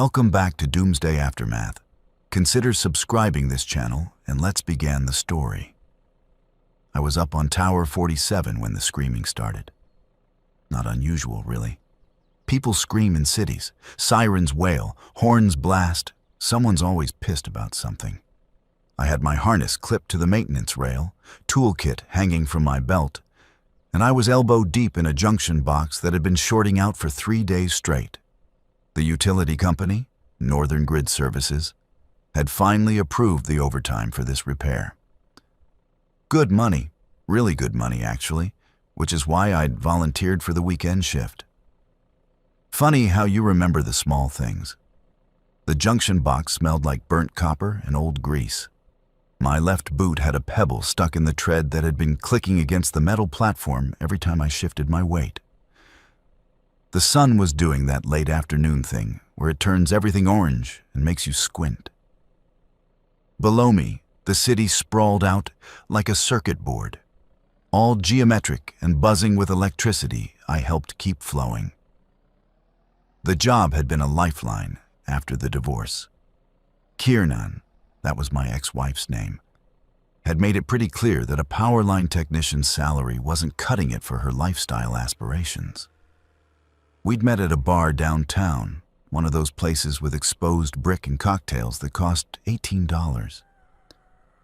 Welcome back to Doomsday Aftermath. Consider subscribing this channel and let's begin the story. I was up on Tower 47 when the screaming started. Not unusual, really. People scream in cities, sirens wail, horns blast. Someone's always pissed about something. I had my harness clipped to the maintenance rail, toolkit hanging from my belt, and I was elbow deep in a junction box that had been shorting out for 3 days straight. The utility company, Northern Grid Services, had finally approved the overtime for this repair. Good money, really good money actually, which is why I'd volunteered for the weekend shift. Funny how you remember the small things. The junction box smelled like burnt copper and old grease. My left boot had a pebble stuck in the tread that had been clicking against the metal platform every time I shifted my weight. The sun was doing that late afternoon thing where it turns everything orange and makes you squint. Below me, the city sprawled out like a circuit board. All geometric and buzzing with electricity I helped keep flowing. The job had been a lifeline after the divorce. Kiernan, that was my ex-wife's name, had made it pretty clear that a Powerline technician's salary wasn't cutting it for her lifestyle aspirations. We'd met at a bar downtown, one of those places with exposed brick and cocktails that cost $18.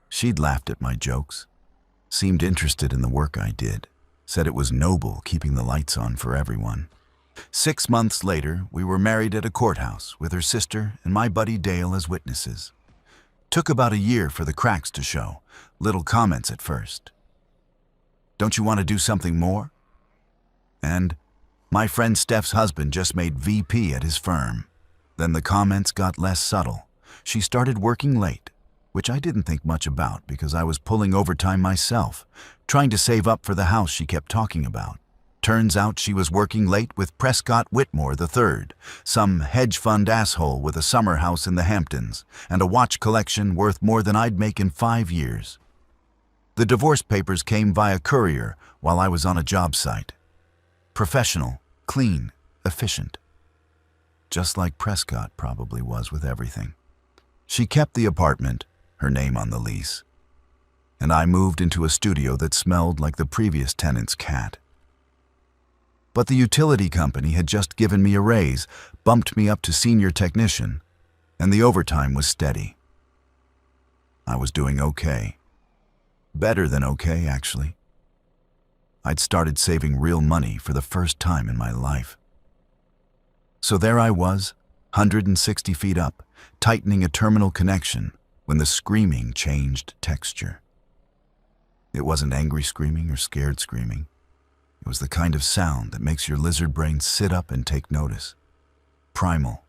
She'd laughed at my jokes, seemed interested in the work I did, said it was noble keeping the lights on for everyone. 6 months later, we were married at a courthouse with her sister and my buddy Dale as witnesses. Took about a year for the cracks to show, little comments at first. Don't you want to do something more? And my friend Steph's husband just made VP at his firm. Then the comments got less subtle. She started working late, which I didn't think much about because I was pulling overtime myself, trying to save up for the house she kept talking about. Turns out she was working late with Prescott Whitmore III, some hedge fund asshole with a summer house in the Hamptons and a watch collection worth more than I'd make in 5 years. The divorce papers came via courier while I was on a job site. Professional, clean, efficient. Just like Prescott probably was with everything. She kept the apartment, her name on the lease, and I moved into a studio that smelled like the previous tenant's cat. But the utility company had just given me a raise, bumped me up to senior technician, and the overtime was steady. I was doing okay. Better than okay, actually. I'd started saving real money for the first time in my life. So there I was, 160 feet up, tightening a terminal connection when the screaming changed texture. It wasn't angry screaming or scared screaming. It was the kind of sound that makes your lizard brain sit up and take notice. Primal.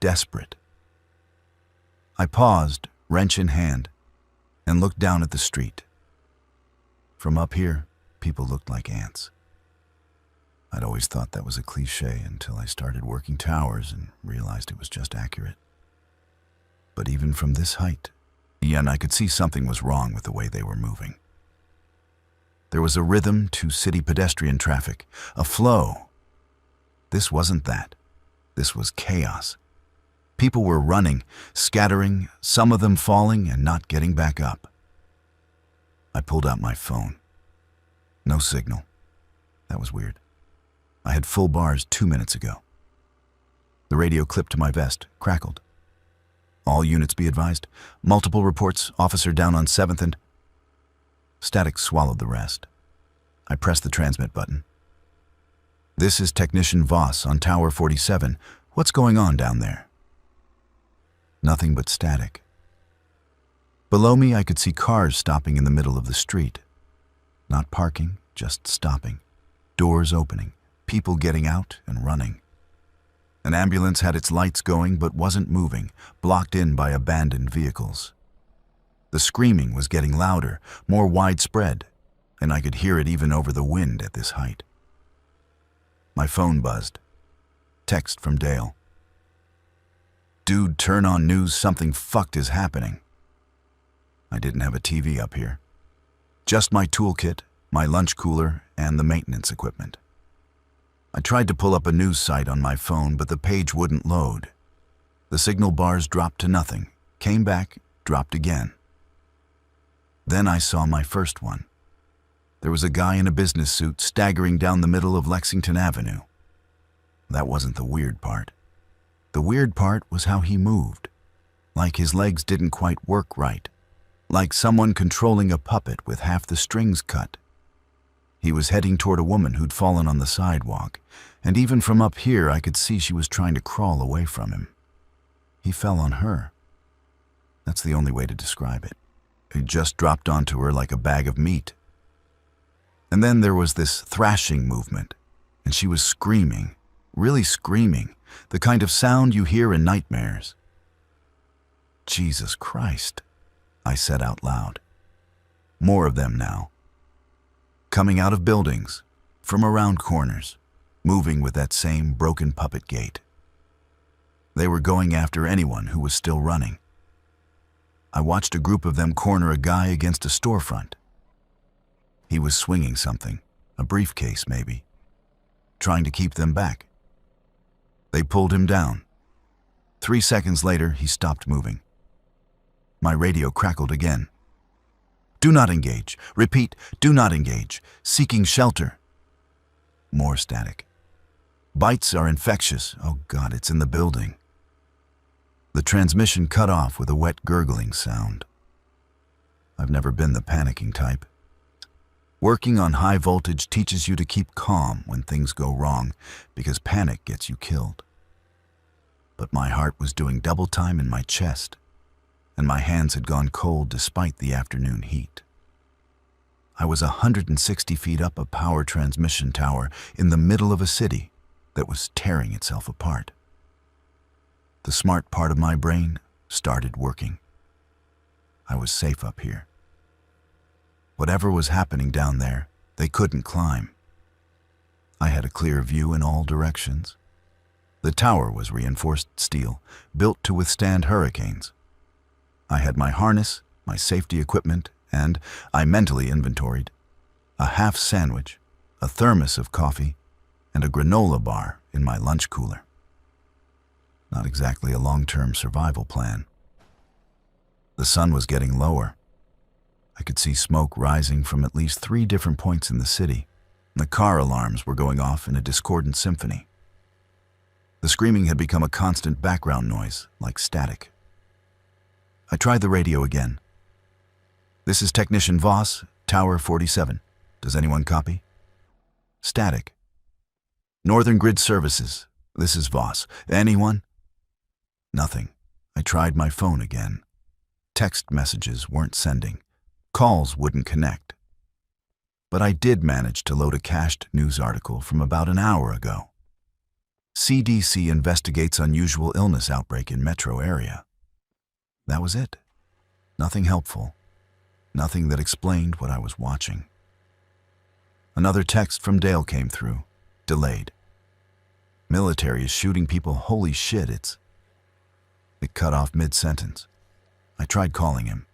Desperate. I paused, wrench in hand, and looked down at the street. From up here, people looked like ants. I'd always thought that was a cliché until I started working towers and realized it was just accurate. But even from this height, I could see something was wrong with the way they were moving. There was a rhythm to city pedestrian traffic, a flow. This wasn't that. This was chaos. People were running, scattering, some of them falling and not getting back up. I pulled out my phone. No signal. That was weird. I had full bars 2 minutes ago. The radio clipped to my vest, crackled. All units be advised. Multiple reports, officer down on 7th and... Static swallowed the rest. I pressed the transmit button. This is Technician Voss on Tower 47. What's going on down there? Nothing but static. Below me, I could see cars stopping in the middle of the street. Not parking, just stopping. Doors opening, people getting out and running. An ambulance had its lights going but wasn't moving, blocked in by abandoned vehicles. The screaming was getting louder, more widespread, and I could hear it even over the wind at this height. My phone buzzed. Text from Dale. Dude, turn on news, something fucked is happening. I didn't have a TV up here. Just my toolkit, my lunch cooler, and the maintenance equipment. I tried to pull up a news site on my phone, but the page wouldn't load. The signal bars dropped to nothing, came back, dropped again. Then I saw my first one. There was a guy in a business suit staggering down the middle of Lexington Avenue. That wasn't the weird part. The weird part was how he moved, like his legs didn't quite work right, like someone controlling a puppet with half the strings cut. He was heading toward a woman who'd fallen on the sidewalk, and even from up here I could see she was trying to crawl away from him. He fell on her. That's the only way to describe it. He just dropped onto her like a bag of meat. And then there was this thrashing movement, and she was screaming, really screaming, the kind of sound you hear in nightmares. Jesus Christ, I said out loud. More of them now. Coming out of buildings, from around corners, moving with that same broken puppet gait. They were going after anyone who was still running. I watched a group of them corner a guy against a storefront. He was swinging something, a briefcase maybe, trying to keep them back. They pulled him down. 3 seconds later, he stopped moving. My radio crackled again. Do not engage. Repeat, do not engage. Seeking shelter. More static. Bites are infectious. Oh God, it's in the building. The transmission cut off with a wet gurgling sound. I've never been the panicking type. Working on high voltage teaches you to keep calm when things go wrong, because panic gets you killed. But my heart was doing double time in my chest, and my hands had gone cold despite the afternoon heat. I was 160 feet up a power transmission tower in the middle of a city that was tearing itself apart. The smart part of my brain started working. I was safe up here. Whatever was happening down there, they couldn't climb. I had a clear view in all directions. The tower was reinforced steel, built to withstand hurricanes. I had my harness, my safety equipment, and I mentally inventoried a half sandwich, a thermos of coffee, and a granola bar in my lunch cooler. Not exactly a long-term survival plan. The sun was getting lower. I could see smoke rising from at least 3 different points in the city. The car alarms were going off in a discordant symphony. The screaming had become a constant background noise, like static. I tried the radio again. This is Technician Voss, Tower 47. Does anyone copy? Static. Northern Grid Services. This is Voss. Anyone? Nothing. I tried my phone again. Text messages weren't sending. Calls wouldn't connect. But I did manage to load a cached news article from about an hour ago. CDC investigates unusual illness outbreak in metro area. That was it. Nothing helpful. Nothing that explained what I was watching. Another text from Dale came through, delayed. Military is shooting people, holy shit, It cut off mid-sentence. I tried calling him.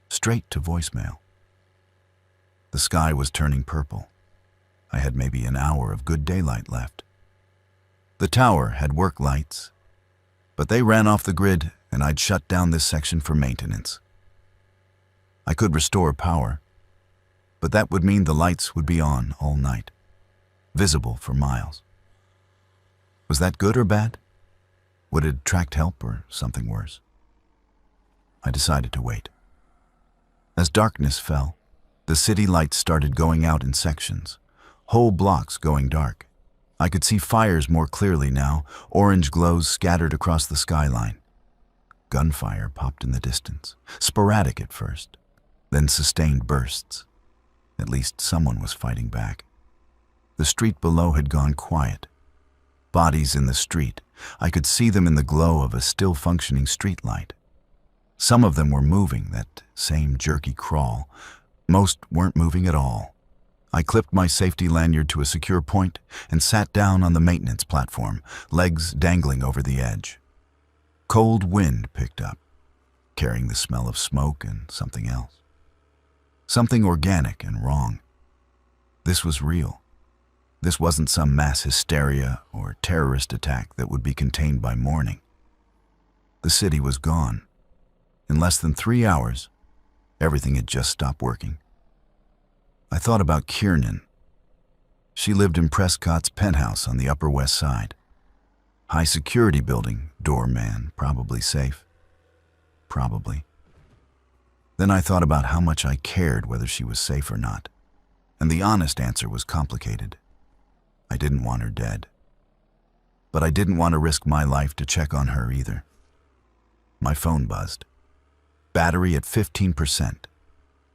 Straight to voicemail. The sky was turning purple. I had maybe an hour of good daylight left. The tower had work lights, but they ran off the grid and I'd shut down this section for maintenance. I could restore power, but that would mean the lights would be on all night, visible for miles. Was that good or bad? Would it attract help or something worse? I decided to wait. As darkness fell, the city lights started going out in sections, whole blocks going dark. I could see fires more clearly now, orange glows scattered across the skyline. Gunfire popped in the distance, sporadic at first, then sustained bursts. At least someone was fighting back. The street below had gone quiet. Bodies in the street. I could see them in the glow of a still-functioning streetlight. Some of them were moving, that same jerky crawl. Most weren't moving at all. I clipped my safety lanyard to a secure point and sat down on the maintenance platform, legs dangling over the edge. Cold wind picked up, carrying the smell of smoke and something else. Something organic and wrong. This was real. This wasn't some mass hysteria or terrorist attack that would be contained by morning. The city was gone. In less than 3 hours, everything had just stopped working. I thought about Kiernan. She lived in Prescott's penthouse on the Upper West Side. High security building, doorman, probably safe. Probably. Then I thought about how much I cared whether she was safe or not. And the honest answer was complicated. I didn't want her dead. But I didn't want to risk my life to check on her either. My phone buzzed. Battery at 15%.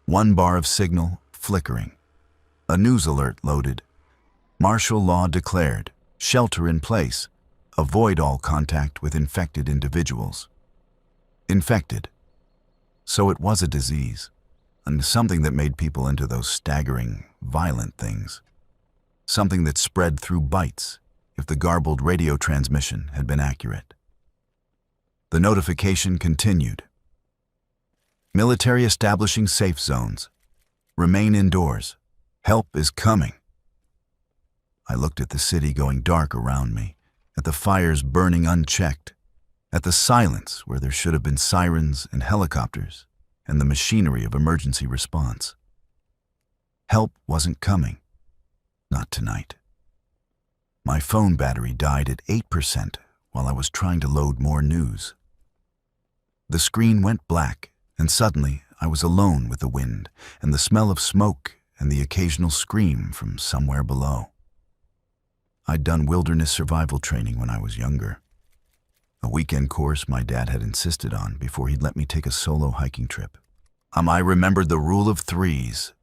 1 bar of signal flickering. A news alert loaded. Martial law declared. Shelter in place. Avoid all contact with infected individuals. Infected. So it was a disease, and something that made people into those staggering, violent things. Something that spread through bites, if the garbled radio transmission had been accurate. The notification continued. Military establishing safe zones. Remain indoors. Help is coming. I looked at the city going dark around me, at the fires burning unchecked, at the silence where there should have been sirens and helicopters and the machinery of emergency response. Help wasn't coming. Not tonight. My phone battery died at 8% while I was trying to load more news. The screen went black, and suddenly I was alone with the wind and the smell of smoke and the occasional scream from somewhere below. I'd done wilderness survival training when I was younger. A weekend course my dad had insisted on before he'd let me take a solo hiking trip. I remembered the rule of threes.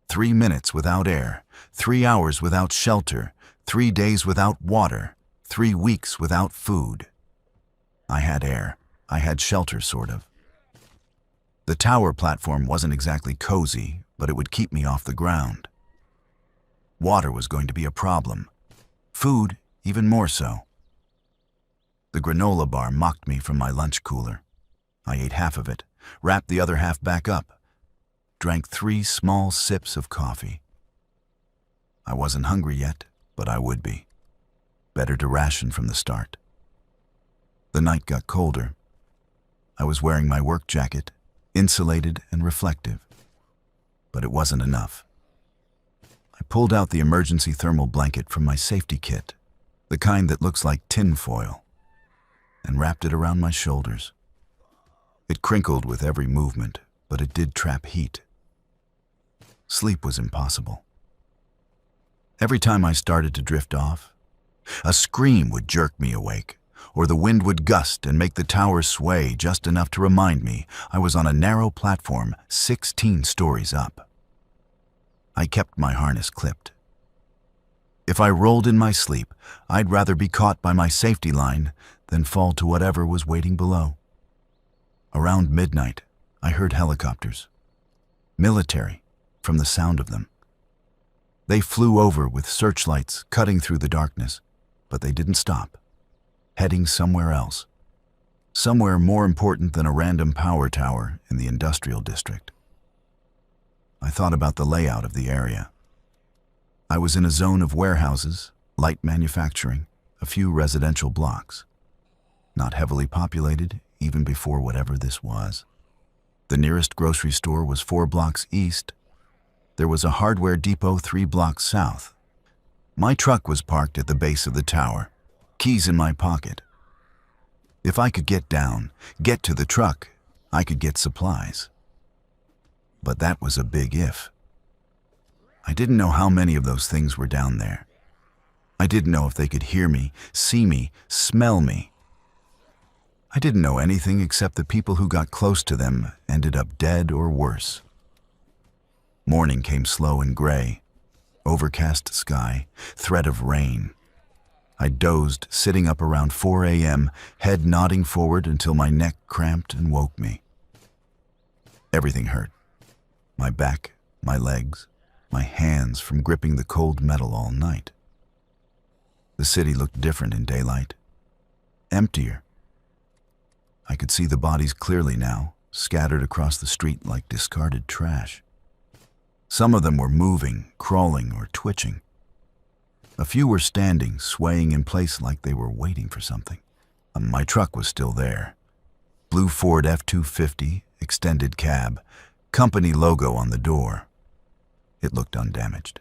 3 minutes without air, 3 hours without shelter, 3 days without water, 3 weeks without food. I had air. I had shelter, sort of. The tower platform wasn't exactly cozy, but it would keep me off the ground. Water was going to be a problem. Food, even more so. The granola bar mocked me from my lunch cooler. I ate half of it, wrapped the other half back up, drank 3 small sips of coffee. I wasn't hungry yet, but I would be. Better to ration from the start. The night got colder. I was wearing my work jacket, insulated and reflective. But it wasn't enough. I pulled out the emergency thermal blanket from my safety kit, the kind that looks like tin foil, and wrapped it around my shoulders. It crinkled with every movement, but it did trap heat. Sleep was impossible. Every time I started to drift off, a scream would jerk me awake, or the wind would gust and make the tower sway just enough to remind me I was on a narrow platform 16 stories up. I kept my harness clipped. If I rolled in my sleep, I'd rather be caught by my safety line than fall to whatever was waiting below. Around midnight, I heard helicopters. Military, from the sound of them. They flew over with searchlights cutting through the darkness, but they didn't stop, heading somewhere else. Somewhere more important than a random power tower in the industrial district. I thought about the layout of the area. I was in a zone of warehouses, light manufacturing, a few residential blocks. Not heavily populated, even before whatever this was. The nearest grocery store was 4 blocks east. There was a hardware depot 3 blocks south. My truck was parked at the base of the tower, keys in my pocket. If I could get down, get to the truck, I could get supplies. But that was a big if. I didn't know how many of those things were down there. I didn't know if they could hear me, see me, smell me. I didn't know anything except the people who got close to them ended up dead or worse. Morning came slow and gray. Overcast sky, threat of rain. I dozed, sitting up around 4 a.m., head nodding forward until my neck cramped and woke me. Everything hurt. My back, my legs, my hands from gripping the cold metal all night. The city looked different in daylight. Emptier. I could see the bodies clearly now, scattered across the street like discarded trash. Some of them were moving, crawling, or twitching. A few were standing, swaying in place like they were waiting for something. My truck was still there, blue Ford F-250, extended cab, company logo on the door. It looked undamaged.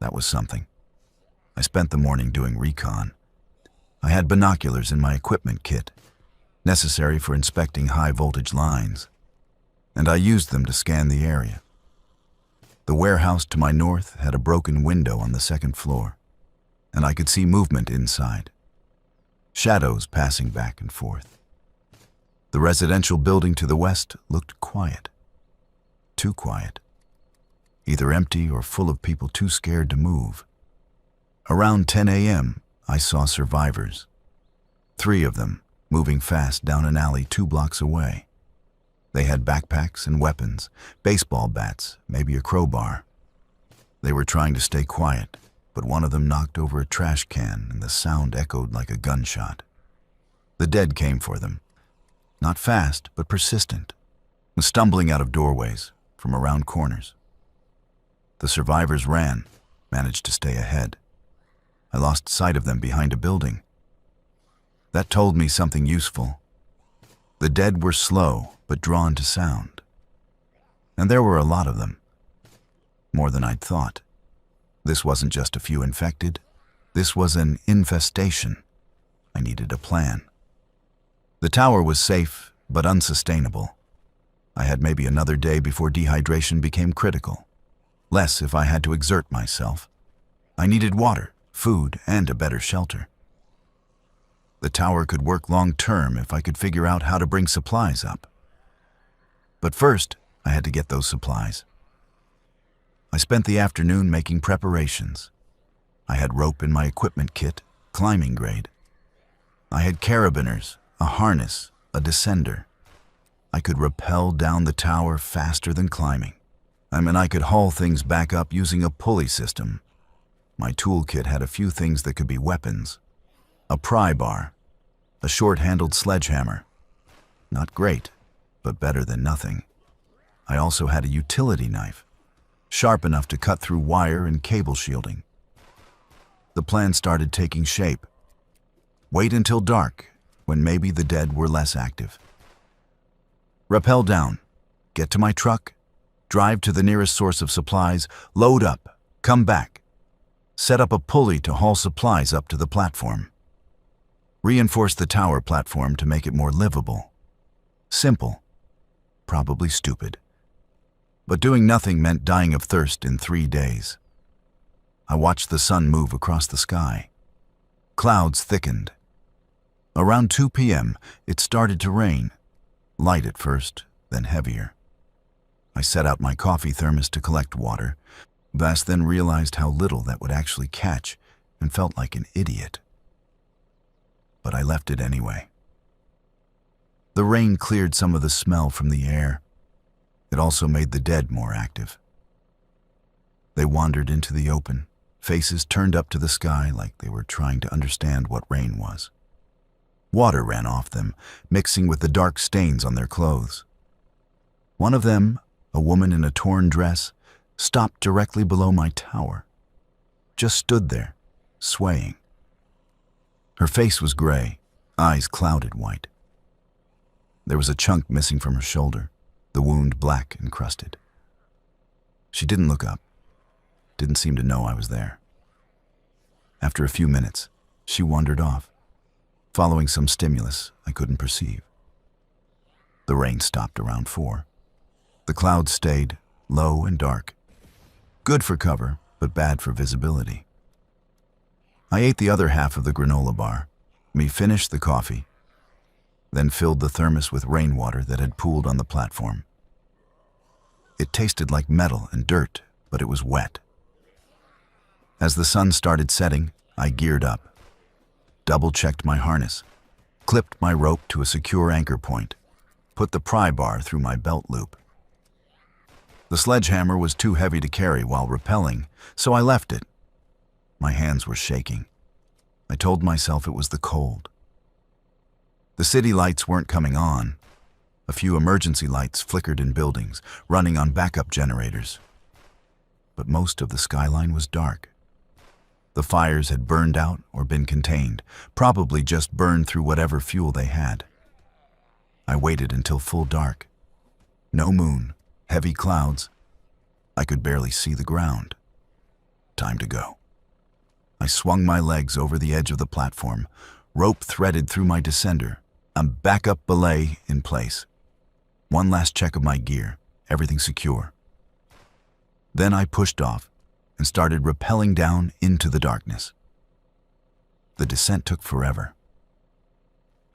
That was something. I spent the morning doing recon. I had binoculars in my equipment kit, necessary for inspecting high-voltage lines, and I used them to scan the area. The warehouse to my north had a broken window on the second floor, and I could see movement inside, shadows passing back and forth. The residential building to the west looked quiet. Too quiet. Either empty or full of people too scared to move. Around 10 a.m., I saw survivors. 3 of them, moving fast down an alley 2 blocks away. They had backpacks and weapons, baseball bats, maybe a crowbar. They were trying to stay quiet, but one of them knocked over a trash can and the sound echoed like a gunshot. The dead came for them. Not fast, but persistent, stumbling out of doorways, from around corners. The survivors ran, managed to stay ahead. I lost sight of them behind a building. That told me something useful. The dead were slow, but drawn to sound. And there were a lot of them. More than I'd thought. This wasn't just a few infected. This was an infestation. I needed a plan. The tower was safe, but unsustainable. I had maybe another day before dehydration became critical. Less if I had to exert myself. I needed water, food, and a better shelter. The tower could work long-term if I could figure out how to bring supplies up. But first, I had to get those supplies. I spent the afternoon making preparations. I had rope in my equipment kit, climbing grade. I had carabiners, a harness, a descender. I could rappel down the tower faster than climbing. I could haul things back up using a pulley system. My toolkit had a few things that could be weapons. A pry bar, a short-handled sledgehammer. Not great, but better than nothing. I also had a utility knife, sharp enough to cut through wire and cable shielding. The plan started taking shape. Wait until dark, when maybe the dead were less active. Rappel down, get to my truck, drive to the nearest source of supplies, load up, come back. Set up a pulley to haul supplies up to the platform. Reinforce the tower platform to make it more livable. Simple. Probably stupid. But doing nothing meant dying of thirst in 3 days. I watched the sun move across the sky. Clouds thickened. Around 2 p.m., it started to rain. Light at first, then heavier. I set out my coffee thermos to collect water, but then realized how little that would actually catch and felt like an idiot. But I left it anyway. The rain cleared some of the smell from the air. It also made the dead more active. They wandered into the open, faces turned up to the sky like they were trying to understand what rain was. Water ran off them, mixing with the dark stains on their clothes. One of them, a woman in a torn dress, stopped directly below my tower. Just stood there, swaying. Her face was gray, eyes clouded white. There was a chunk missing from her shoulder, the wound black and crusted. She didn't look up, didn't seem to know I was there. After a few minutes, she wandered off, following some stimulus I couldn't perceive. The rain stopped around 4. The clouds stayed, low and dark. Good for cover, but bad for visibility. I ate the other half of the granola bar, finished the coffee, then filled the thermos with rainwater that had pooled on the platform. It tasted like metal and dirt, but it was wet. As the sun started setting, I geared up, double-checked my harness, clipped my rope to a secure anchor point, put the pry bar through my belt loop. The sledgehammer was too heavy to carry while rappelling, so I left it. My hands were shaking. I told myself it was the cold. The city lights weren't coming on. A few emergency lights flickered in buildings, running on backup generators. But most of the skyline was dark. The fires had burned out or been contained, probably just burned through whatever fuel they had. I waited until full dark. No moon, heavy clouds. I could barely see the ground. Time to go. I swung my legs over the edge of the platform, rope threaded through my descender, a backup belay in place. One last check of my gear, everything secure. Then I pushed off and started rappelling down into the darkness. The descent took forever.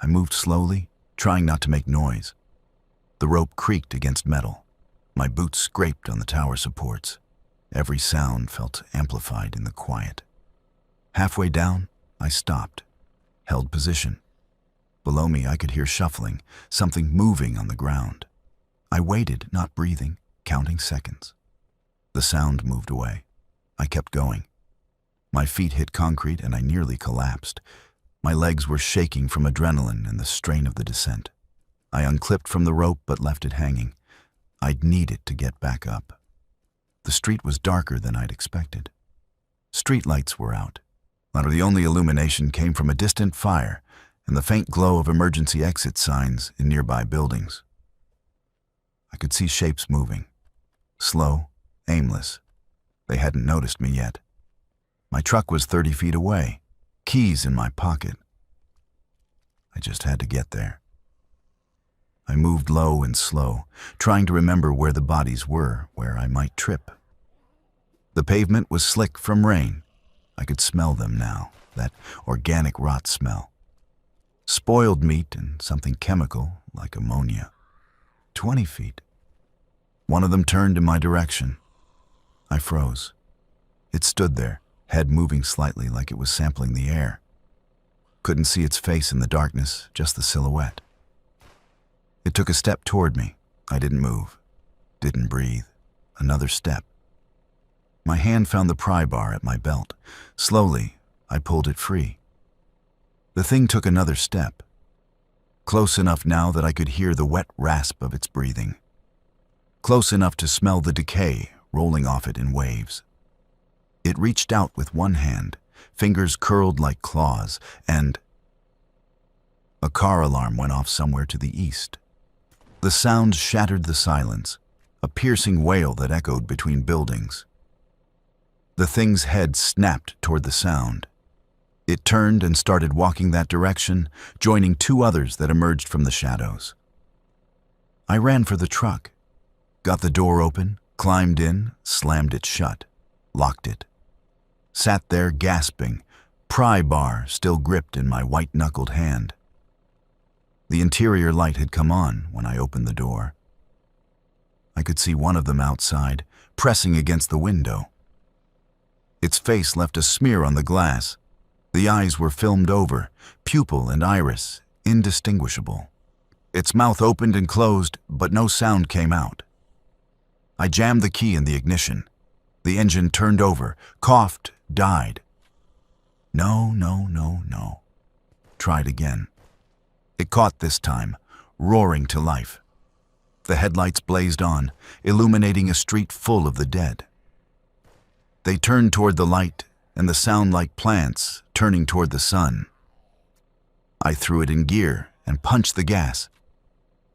I moved slowly, trying not to make noise. The rope creaked against metal. My boots scraped on the tower supports. Every sound felt amplified in the quiet. Halfway down, I stopped, held position. Below me, I could hear shuffling, something moving on the ground. I waited, not breathing, counting seconds. The sound moved away. I kept going. My feet hit concrete and I nearly collapsed. My legs were shaking from adrenaline and the strain of the descent. I unclipped from the rope but left it hanging. I'd need it to get back up. The street was darker than I'd expected. Street lights were out. The only illumination came from a distant fire and the faint glow of emergency exit signs in nearby buildings. I could see shapes moving. Slow, aimless. They hadn't noticed me yet. My truck was 30 feet away, keys in my pocket. I just had to get there. I moved low and slow, trying to remember where the bodies were, where I might trip. The pavement was slick from rain. I could smell them now, that organic rot smell. Spoiled meat and something chemical like ammonia. 20 feet. One of them turned in my direction. I froze. It stood there, head moving slightly like it was sampling the air. Couldn't see its face in the darkness, just the silhouette. It took a step toward me. I didn't move, didn't breathe. Another step. My hand found the pry bar at my belt. Slowly, I pulled it free. The thing took another step. Close enough now that I could hear the wet rasp of its breathing. Close enough to smell the decay rolling off it in waves. It reached out with one hand, fingers curled like claws, and a car alarm went off somewhere to the east. The sound shattered the silence, a piercing wail that echoed between buildings. The thing's head snapped toward the sound. It turned and started walking that direction, joining two others that emerged from the shadows. I ran for the truck, got the door open, climbed in, slammed it shut, locked it. Sat there gasping, pry bar still gripped in my white-knuckled hand. The interior light had come on when I opened the door. I could see one of them outside, pressing against the window. Its face left a smear on the glass. The eyes were filmed over, pupil and iris indistinguishable. Its mouth opened and closed, but no sound came out. I jammed the key in the ignition. The engine turned over, coughed, died. No. Tried again. It caught this time, roaring to life. The headlights blazed on, illuminating a street full of the dead. They turned toward the light, and the sound like plants turning toward the sun. I threw it in gear and punched the gas.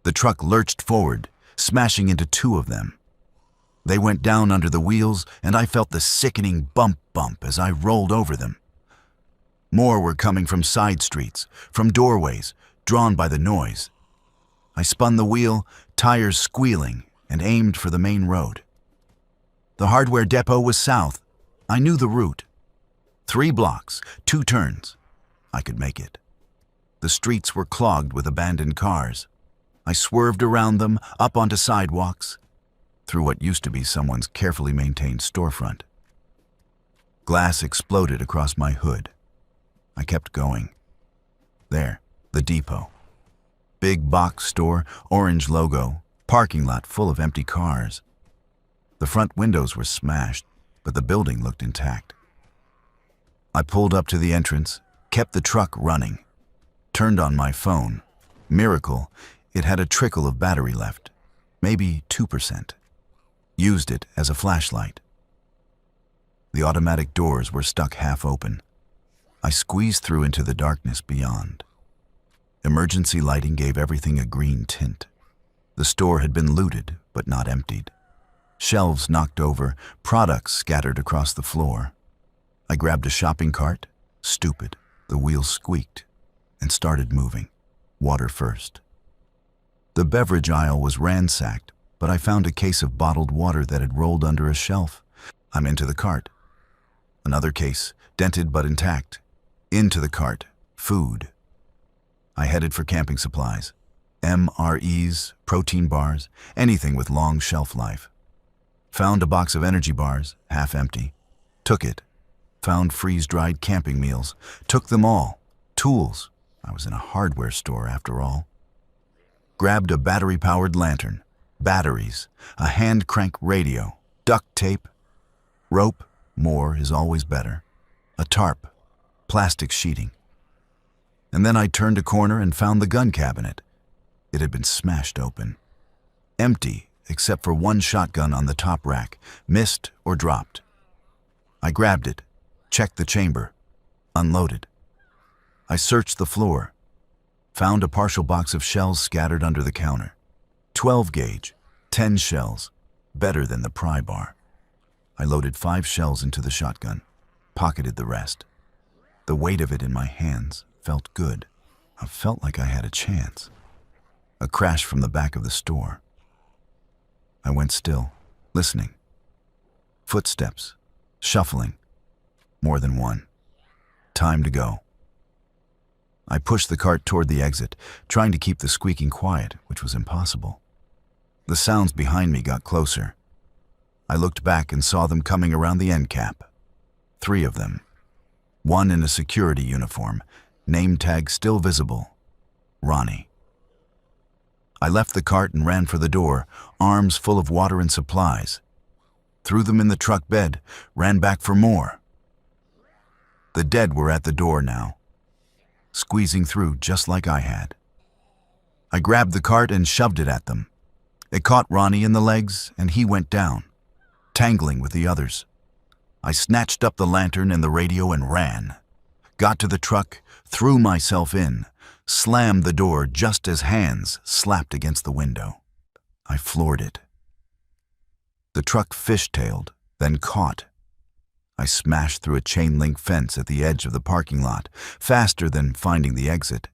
The truck lurched forward, smashing into two of them. They went down under the wheels, and I felt the sickening bump as I rolled over them. More were coming from side streets, from doorways, drawn by the noise. I spun the wheel, tires squealing, and aimed for the main road. The hardware depot was south. I knew the route. 3 blocks, 2 turns. I could make it. The streets were clogged with abandoned cars. I swerved around them, up onto sidewalks, through what used to be someone's carefully maintained storefront. Glass exploded across my hood. I kept going. There, the depot. Big box store, orange logo, parking lot full of empty cars. The front windows were smashed, but the building looked intact. I pulled up to the entrance, kept the truck running, turned on my phone. Miracle, it had a trickle of battery left, maybe 2%. Used it as a flashlight. The automatic doors were stuck half open. I squeezed through into the darkness beyond. Emergency lighting gave everything a green tint. The store had been looted, but not emptied. Shelves knocked over, products scattered across the floor. I grabbed a shopping cart, stupid, the wheels squeaked, and started moving, water first. The beverage aisle was ransacked, but I found a case of bottled water that had rolled under a shelf. I'm into the cart. Another case, dented but intact. Into the cart, food. I headed for camping supplies. MREs, protein bars, anything with long shelf life. Found a box of energy bars, half empty. Took it. Found freeze-dried camping meals. Took them all. Tools. I was in a hardware store after all. Grabbed a battery-powered lantern. Batteries. A hand-crank radio. Duct tape. Rope. More is always better. A tarp. Plastic sheeting. And then I turned a corner and found the gun cabinet. It had been smashed open. Empty, except for one shotgun on the top rack, missed or dropped. I grabbed it, checked the chamber, unloaded. I searched the floor, found a partial box of shells scattered under the counter. 12 gauge, 10 shells, better than the pry bar. I loaded 5 shells into the shotgun, pocketed the rest. The weight of it in my hands felt good. I felt like I had a chance. A crash from the back of the store. I went still, listening. Footsteps, shuffling. More than one. Time to go. I pushed the cart toward the exit, trying to keep the squeaking quiet, which was impossible. The sounds behind me got closer. I looked back and saw them coming around the end cap. 3 of them. One in a security uniform, name tag still visible. Ronnie. I left the cart and ran for the door, arms full of water and supplies. Threw them in the truck bed, ran back for more. The dead were at the door now, squeezing through just like I had. I grabbed the cart and shoved it at them. It caught Ronnie in the legs and he went down, tangling with the others. I snatched up the lantern and the radio and ran. Got to the truck, threw myself in, slammed the door just as hands slapped against the window. I floored it. The truck fishtailed, then caught. I smashed through a chain-link fence at the edge of the parking lot, faster than finding the exit,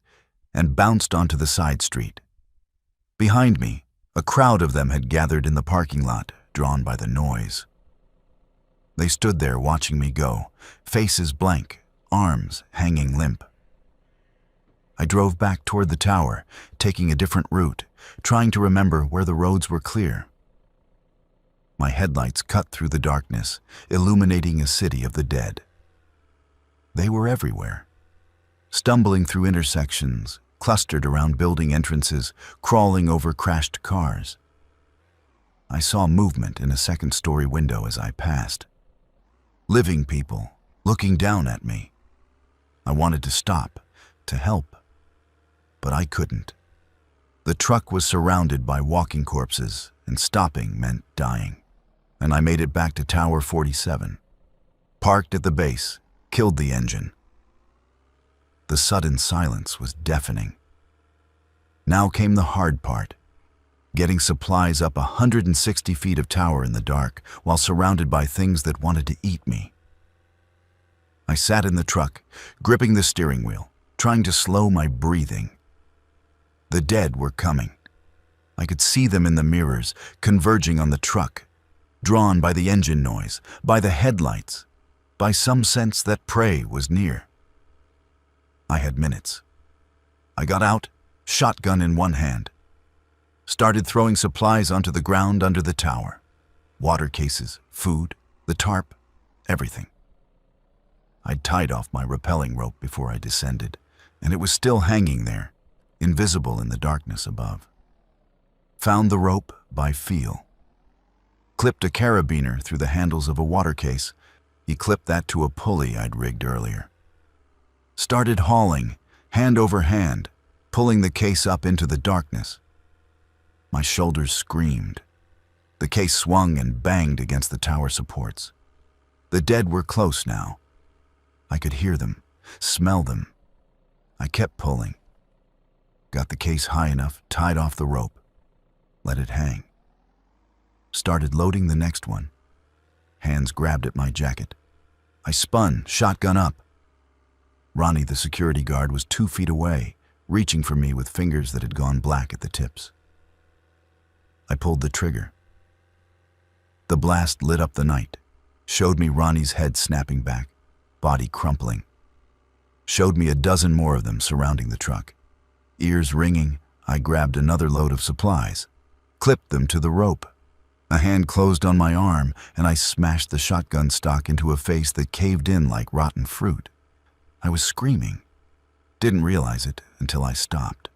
and bounced onto the side street. Behind me, a crowd of them had gathered in the parking lot, drawn by the noise. They stood there watching me go, faces blank, arms hanging limp. I drove back toward the tower, taking a different route, trying to remember where the roads were clear. My headlights cut through the darkness, illuminating a city of the dead. They were everywhere, stumbling through intersections, clustered around building entrances, crawling over crashed cars. I saw movement in a second-story window as I passed. Living people, looking down at me. I wanted to stop, to help. But I couldn't. The truck was surrounded by walking corpses, and stopping meant dying. And I made it back to Tower 47. Parked at the base, killed the engine. The sudden silence was deafening. Now came the hard part. Getting supplies up 160 feet of tower in the dark, while surrounded by things that wanted to eat me. I sat in the truck, gripping the steering wheel, trying to slow my breathing. The dead were coming. I could see them in the mirrors, converging on the truck, drawn by the engine noise, by the headlights, by some sense that prey was near. I had minutes. I got out, shotgun in one hand. Started throwing supplies onto the ground under the tower. Water cases, food, the tarp, everything. I'd tied off my rappelling rope before I descended, and it was still hanging there, invisible in the darkness above. Found the rope by feel. Clipped a carabiner through the handles of a water case. He clipped that to a pulley I'd rigged earlier. Started hauling, hand over hand, pulling the case up into the darkness. My shoulders screamed. The case swung and banged against the tower supports. The dead were close now. I could hear them, smell them. I kept pulling. Got the case high enough, tied off the rope. Let it hang. Started loading the next one. Hands grabbed at my jacket. I spun, shotgun up. Ronnie, the security guard, was 2 feet away, reaching for me with fingers that had gone black at the tips. I pulled the trigger. The blast lit up the night, showed me Ronnie's head snapping back, body crumpling. Showed me a dozen more of them surrounding the truck. Ears ringing, I grabbed another load of supplies, clipped them to the rope. A hand closed on my arm, and I smashed the shotgun stock into a face that caved in like rotten fruit. I was screaming. Didn't realize it until I stopped.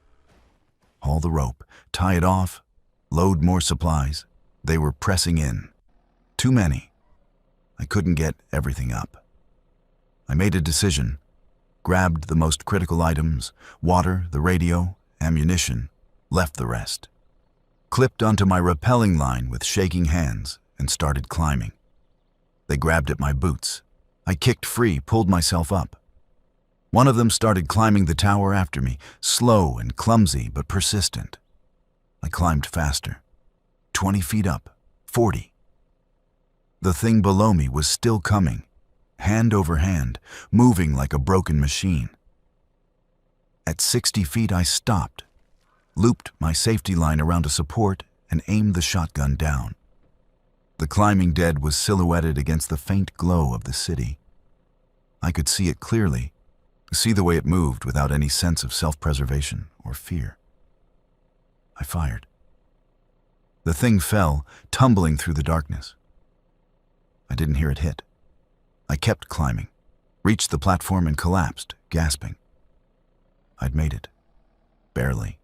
Haul the rope, tie it off, load more supplies. They were pressing in. Too many. I couldn't get everything up. I made a decision, grabbed the most critical items, water, the radio, ammunition, left the rest. Clipped onto my rappelling line with shaking hands and started climbing. They grabbed at my boots. I kicked free, pulled myself up. One of them started climbing the tower after me, slow and clumsy but persistent. I climbed faster. 20 feet up, 40. The thing below me was still coming, hand over hand, moving like a broken machine. At 60 feet, I stopped, looped my safety line around a support, and aimed the shotgun down. The climbing dead was silhouetted against the faint glow of the city. I could see it clearly, see the way it moved without any sense of self-preservation or fear. I fired. The thing fell, tumbling through the darkness. I didn't hear it hit. I kept climbing, reached the platform and collapsed, gasping. I'd made it. Barely.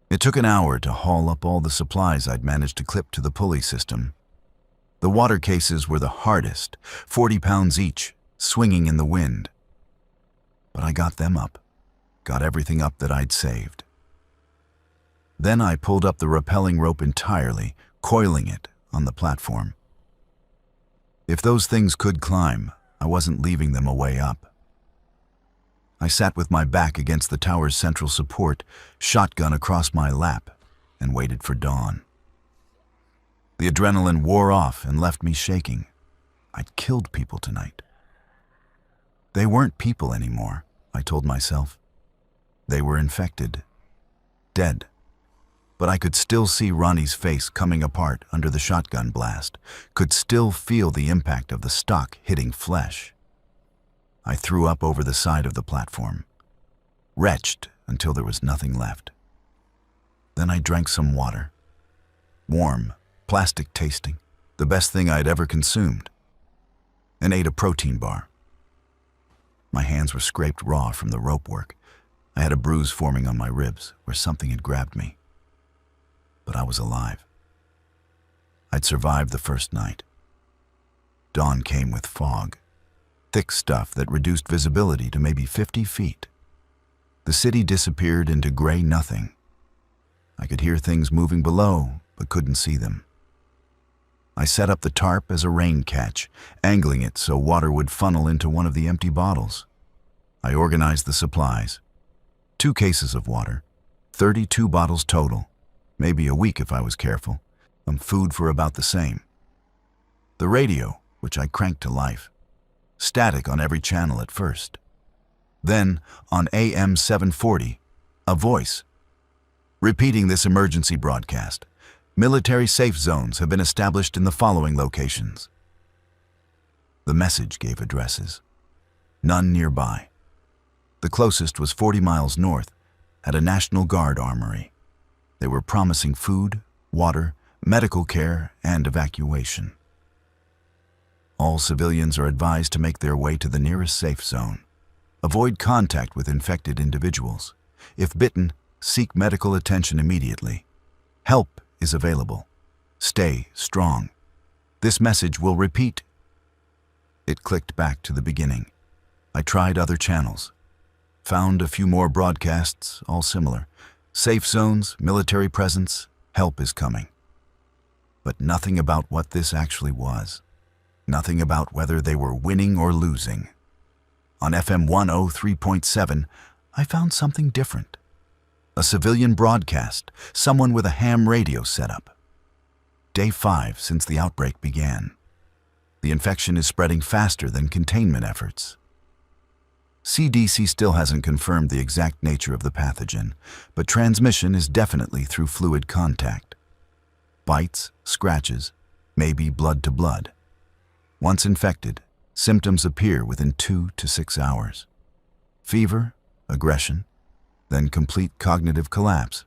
It took an hour to haul up all the supplies I'd managed to clip to the pulley system. The water cases were the hardest, 40 pounds each, swinging in the wind. But I got them up, got everything up that I'd saved. Then I pulled up the rappelling rope entirely, coiling it on the platform. If those things could climb, I wasn't leaving them a way up. I sat with my back against the tower's central support, shotgun across my lap, and waited for dawn. The adrenaline wore off and left me shaking. I'd killed people tonight. They weren't people anymore, I told myself. They were infected, dead. But I could still see Ronnie's face coming apart under the shotgun blast, could still feel the impact of the stock hitting flesh. I threw up over the side of the platform, retched until there was nothing left. Then I drank some water. Warm, plastic tasting, the best thing I'd ever consumed, and ate a protein bar. My hands were scraped raw from the rope work. I had a bruise forming on my ribs where something had grabbed me. But I was alive. I'd survived the first night. Dawn came with fog, thick stuff that reduced visibility to maybe 50 feet. The city disappeared into gray nothing. I could hear things moving below, but couldn't see them. I set up the tarp as a rain catch, angling it so water would funnel into one of the empty bottles. I organized the supplies. 2 cases of water, 32 bottles total, maybe a week if I was careful, and food for about the same. The radio, which I cranked to life, static on every channel at first. Then, on AM 740, a voice, repeating this emergency broadcast. Military safe zones have been established in the following locations. The message gave addresses. None nearby. The closest was 40 miles north, at a National Guard armory. They were promising food, water, medical care, and evacuation. All civilians are advised to make their way to the nearest safe zone. Avoid contact with infected individuals. If bitten, seek medical attention immediately. Help is available. Stay strong. This message will repeat. It clicked back to the beginning. I tried other channels. Found a few more broadcasts, all similar. Safe zones, military presence, help is coming. But nothing about what this actually was. Nothing about whether they were winning or losing. On FM 103.7, I found something different. A civilian broadcast, someone with a ham radio setup. Day 5 since the outbreak began. The infection is spreading faster than containment efforts. CDC still hasn't confirmed the exact nature of the pathogen, but transmission is definitely through fluid contact. Bites, scratches, maybe blood to blood. Once infected, symptoms appear within 2 to 6 hours. Fever, aggression, then complete cognitive collapse.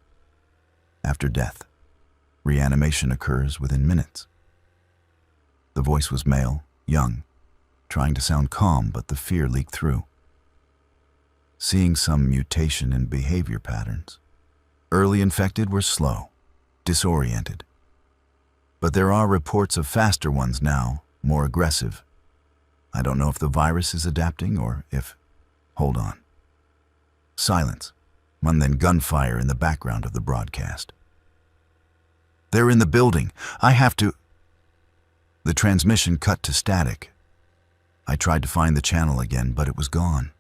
After death, reanimation occurs within minutes. The voice was male, young, trying to sound calm, but the fear leaked through. Seeing some mutation in behavior patterns. Early infected were slow, disoriented. But there are reports of faster ones now, more aggressive. I don't know if the virus is adapting or if... Hold on. Silence, and then gunfire in the background of the broadcast. They're in the building. I have to... The transmission cut to static. I tried to find the channel again, but it was gone.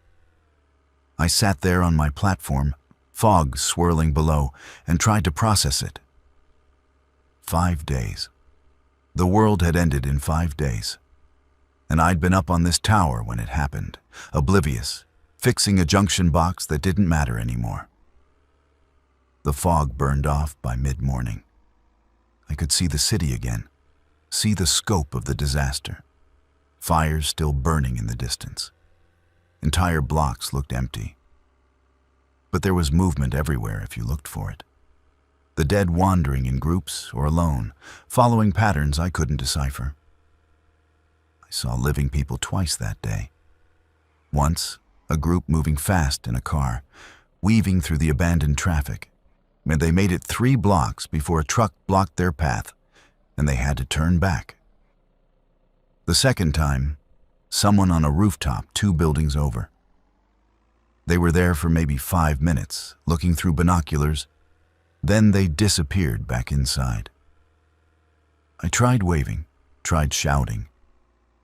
I sat there on my platform, fog swirling below, and tried to process it. 5 days. The world had ended in 5 days. And I'd been up on this tower when it happened, oblivious, fixing a junction box that didn't matter anymore. The fog burned off by mid-morning. I could see the city again, see the scope of the disaster. Fires still burning in the distance. Entire blocks looked empty. But there was movement everywhere if you looked for it. The dead wandering in groups or alone, following patterns I couldn't decipher. I saw living people twice that day. Once, a group moving fast in a car, weaving through the abandoned traffic, and they made it 3 blocks before a truck blocked their path, and they had to turn back. The second time, someone on a rooftop 2 buildings over. They were there for maybe 5 minutes, looking through binoculars. Then they disappeared back inside. I tried waving, tried shouting.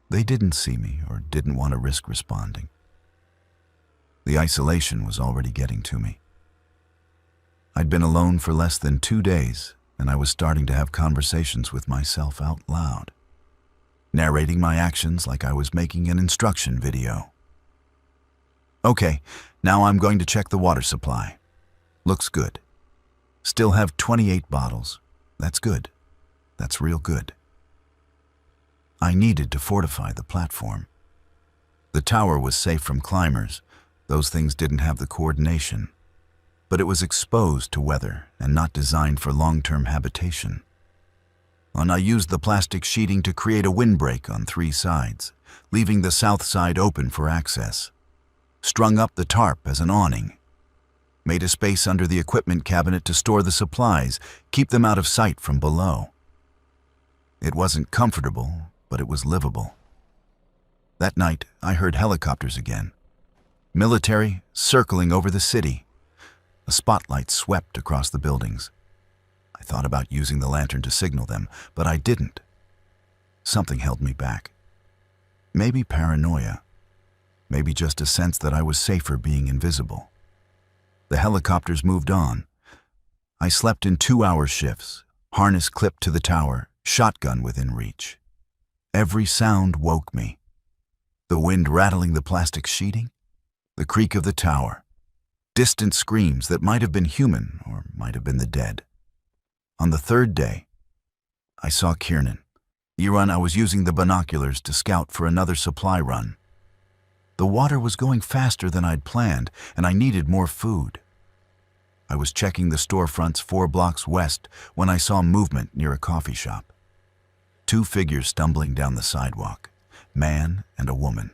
They didn't see me or didn't want to risk responding. The isolation was already getting to me. I'd been alone for less than 2 days, and I was starting to have conversations with myself out loud, narrating my actions like I was making an instruction video. Okay, now I'm going to check the water supply. Looks good. Still have 28 bottles. That's good. That's real good. I needed to fortify the platform. The tower was safe from climbers. Those things didn't have the coordination. But it was exposed to weather and not designed for long-term habitation. And I used the plastic sheeting to create a windbreak on 3 sides, leaving the south side open for access. Strung up the tarp as an awning. Made a space under the equipment cabinet to store the supplies, keep them out of sight from below. It wasn't comfortable, but it was livable. That night, I heard helicopters again. Military circling over the city. A spotlight swept across the buildings. I thought about using the lantern to signal them, but I didn't. Something held me back. Maybe paranoia. Maybe just a sense that I was safer being invisible. The helicopters moved on. I slept in 2-hour shifts, harness clipped to the tower, shotgun within reach. Every sound woke me. The wind rattling the plastic sheeting, the creak of the tower, distant screams that might have been human or might have been the dead. On the 3rd day, I saw Kiernan. I was using the binoculars to scout for another supply run. The water was going faster than I'd planned, and I needed more food. I was checking the storefronts 4 blocks west when I saw movement near a coffee shop. 2 figures stumbling down the sidewalk, man and a woman.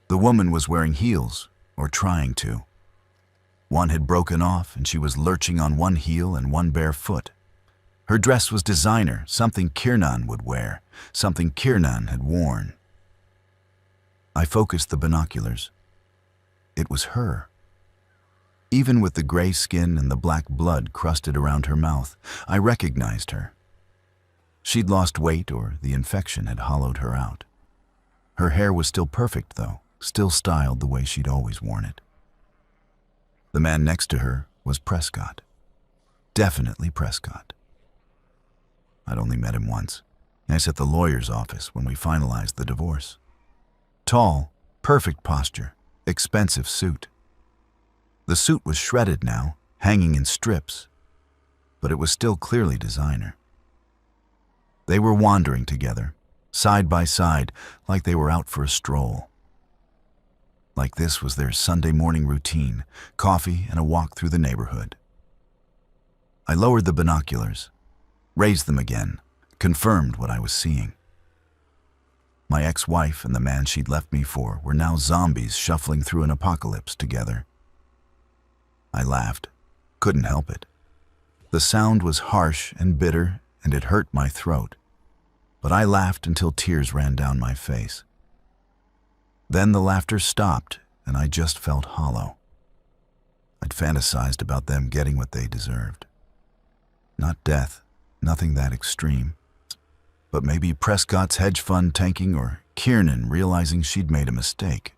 The woman was wearing heels, or trying to. One had broken off, and she was lurching on one heel and one bare foot. Her dress was designer, something Kiernan would wear, something Kiernan had worn. I focused the binoculars. It was her. Even with the gray skin and the black blood crusted around her mouth, I recognized her. She'd lost weight, or the infection had hollowed her out. Her hair was still perfect, though, still styled the way she'd always worn it. The man next to her, was Prescott. Definitely Prescott. I'd only met him once. I was at the lawyer's office when we finalized the divorce. Tall, perfect posture, expensive suit. The suit was shredded now, hanging in strips, but it was still clearly designer. They were wandering together, side by side, like they were out for a stroll. Like this was their Sunday morning routine, coffee and a walk through the neighborhood. I lowered the binoculars, raised them again, confirmed what I was seeing. My ex-wife and the man she'd left me for were now zombies shuffling through an apocalypse together. I laughed, couldn't help it. The sound was harsh and bitter, and it hurt my throat, but I laughed until tears ran down my face. Then the laughter stopped, and I just felt hollow. I'd fantasized about them getting what they deserved. Not death, nothing that extreme, but maybe Prescott's hedge fund tanking or Kiernan realizing she'd made a mistake.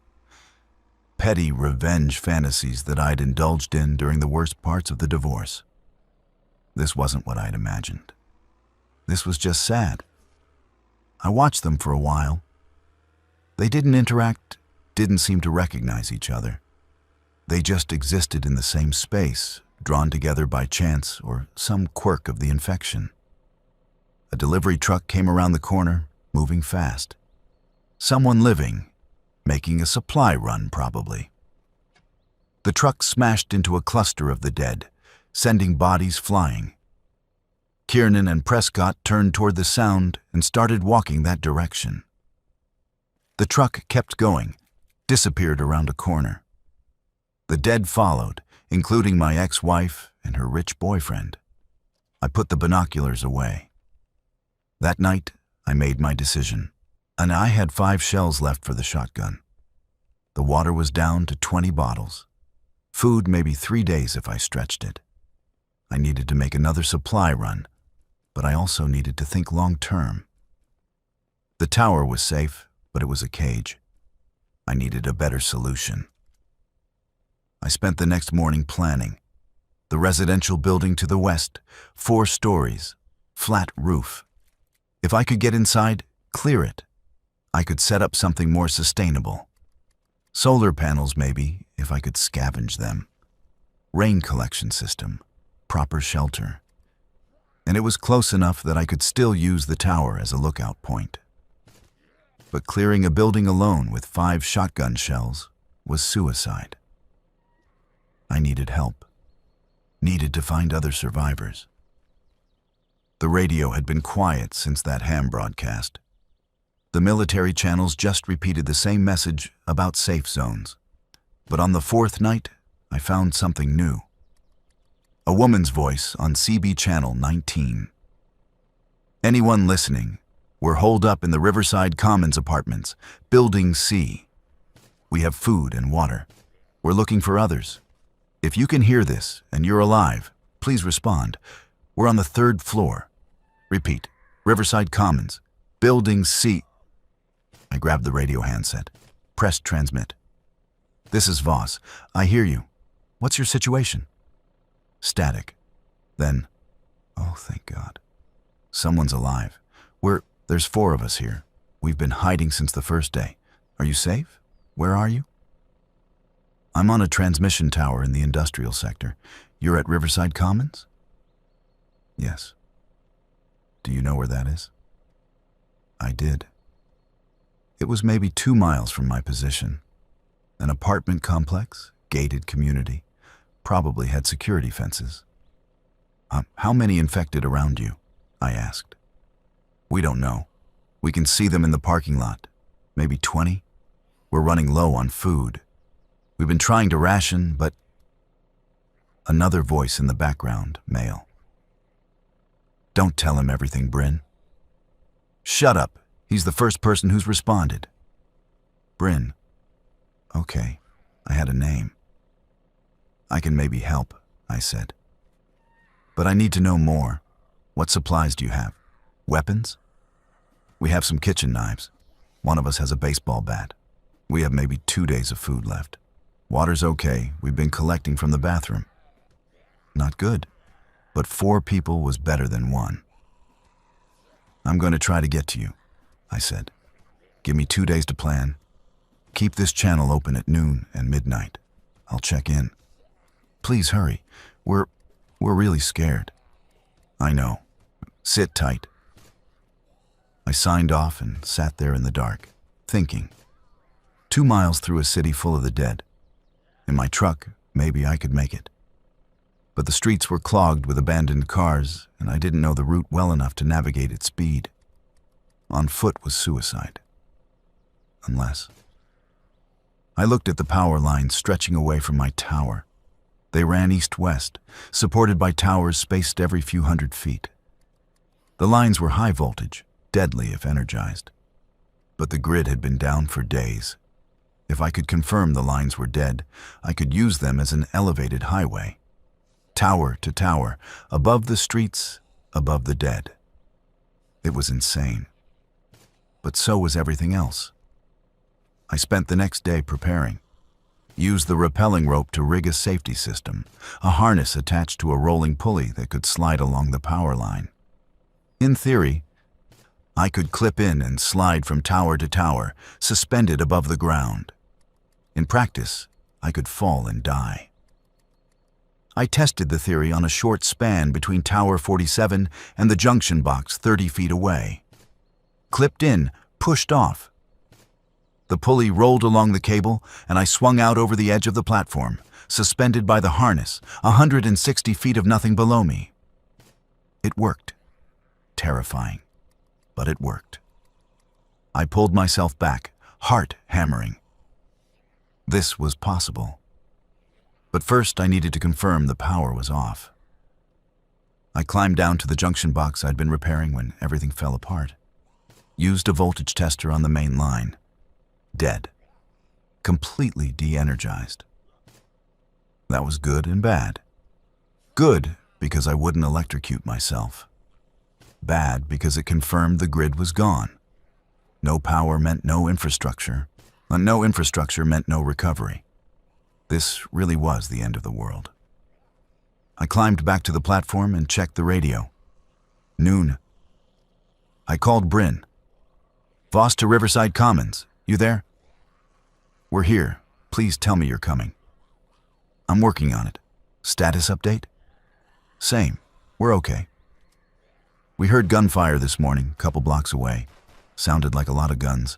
Petty revenge fantasies that I'd indulged in during the worst parts of the divorce. This wasn't what I'd imagined. This was just sad. I watched them for a while. They didn't interact, didn't seem to recognize each other. They just existed in the same space, drawn together by chance or some quirk of the infection. A delivery truck came around the corner, moving fast. Someone living, making a supply run probably. The truck smashed into a cluster of the dead, sending bodies flying. Kiernan and Prescott turned toward the sound and started walking that direction. The truck kept going, disappeared around a corner. The dead followed, including my ex-wife and her rich boyfriend. I put the binoculars away. That night, I made my decision, and I had 5 shells left for the shotgun. The water was down to 20 bottles. Food maybe 3 days if I stretched it. I needed to make another supply run, but I also needed to think long-term. The tower was safe, but it was a cage. I needed a better solution. I spent the next morning planning. The residential building to the west, 4 stories, flat roof. If I could get inside, clear it. I could set up something more sustainable. Solar panels maybe, if I could scavenge them. Rain collection system, proper shelter. And it was close enough that I could still use the tower as a lookout point. But clearing a building alone with 5 shotgun shells was suicide. I needed help. Needed to find other survivors. The radio had been quiet since that ham broadcast. The military channels just repeated the same message about safe zones. But on the 4th night, I found something new. A woman's voice on CB Channel 19. Anyone listening, we're holed up in the Riverside Commons apartments, Building C. We have food and water. We're looking for others. If you can hear this and you're alive, please respond. We're on the 3rd floor. Repeat, Riverside Commons, Building C. I grabbed the radio handset, pressed transmit. This is Voss. I hear you. What's your situation? Static. Then, oh, thank God. Someone's alive. There's 4 of us here. We've been hiding since the first day. Are you safe? Where are you? I'm on a transmission tower in the industrial sector. You're at Riverside Commons? Yes. Do you know where that is? I did. It was maybe 2 miles from my position. An apartment complex, gated community, probably had security fences. How many infected around you? I asked. We don't know. We can see them in the parking lot. Maybe 20? We're running low on food. We've been trying to ration, but... Another voice in the background, male. Don't tell him everything, Bryn. Shut up. He's the first person who's responded. Bryn. Okay, I had a name. I can maybe help, I said. But I need to know more. What supplies do you have? Weapons? We have some kitchen knives. One of us has a baseball bat. We have maybe 2 days of food left. Water's okay. We've been collecting from the bathroom. Not good, but 4 people was better than 1. "I'm going to try to get to you," I said. "Give me 2 days to plan. Keep this channel open at noon and midnight. I'll check in. Please hurry. We're really scared." "I know. Sit tight." I signed off and sat there in the dark, thinking. 2 miles through a city full of the dead. In my truck, maybe I could make it. But the streets were clogged with abandoned cars, and I didn't know the route well enough to navigate at speed. On foot was suicide. Unless... I looked at the power lines stretching away from my tower. They ran east-west, supported by towers spaced every few hundred feet. The lines were high voltage, deadly if energized. But the grid had been down for days. If I could confirm the lines were dead, I could use them as an elevated highway. Tower to tower, above the streets, above the dead. It was insane. But so was everything else. I spent the next day preparing. Used the rappelling rope to rig a safety system, a harness attached to a rolling pulley that could slide along the power line. In theory, I could clip in and slide from tower to tower, suspended above the ground. In practice, I could fall and die. I tested the theory on a short span between Tower 47 and the junction box 30 feet away. Clipped in, pushed off. The pulley rolled along the cable, and I swung out over the edge of the platform, suspended by the harness, 160 feet of nothing below me. It worked. Terrifying, but it worked. I pulled myself back, heart hammering. This was possible. But first I needed to confirm the power was off. I climbed down to the junction box I'd been repairing when everything fell apart. Used a voltage tester on the main line. Dead. Completely de-energized. That was good and bad. Good because I wouldn't electrocute myself. Bad because it confirmed the grid was gone. No power meant no infrastructure, and no infrastructure meant no recovery. This really was the end of the world. I climbed back to the platform and checked the radio. Noon. I called Bryn. "Voss to Riverside Commons. You there?" "We're here. Please tell me you're coming." "I'm working on it. Status update?" "Same. We're okay. We heard gunfire this morning, couple blocks away. Sounded like a lot of guns.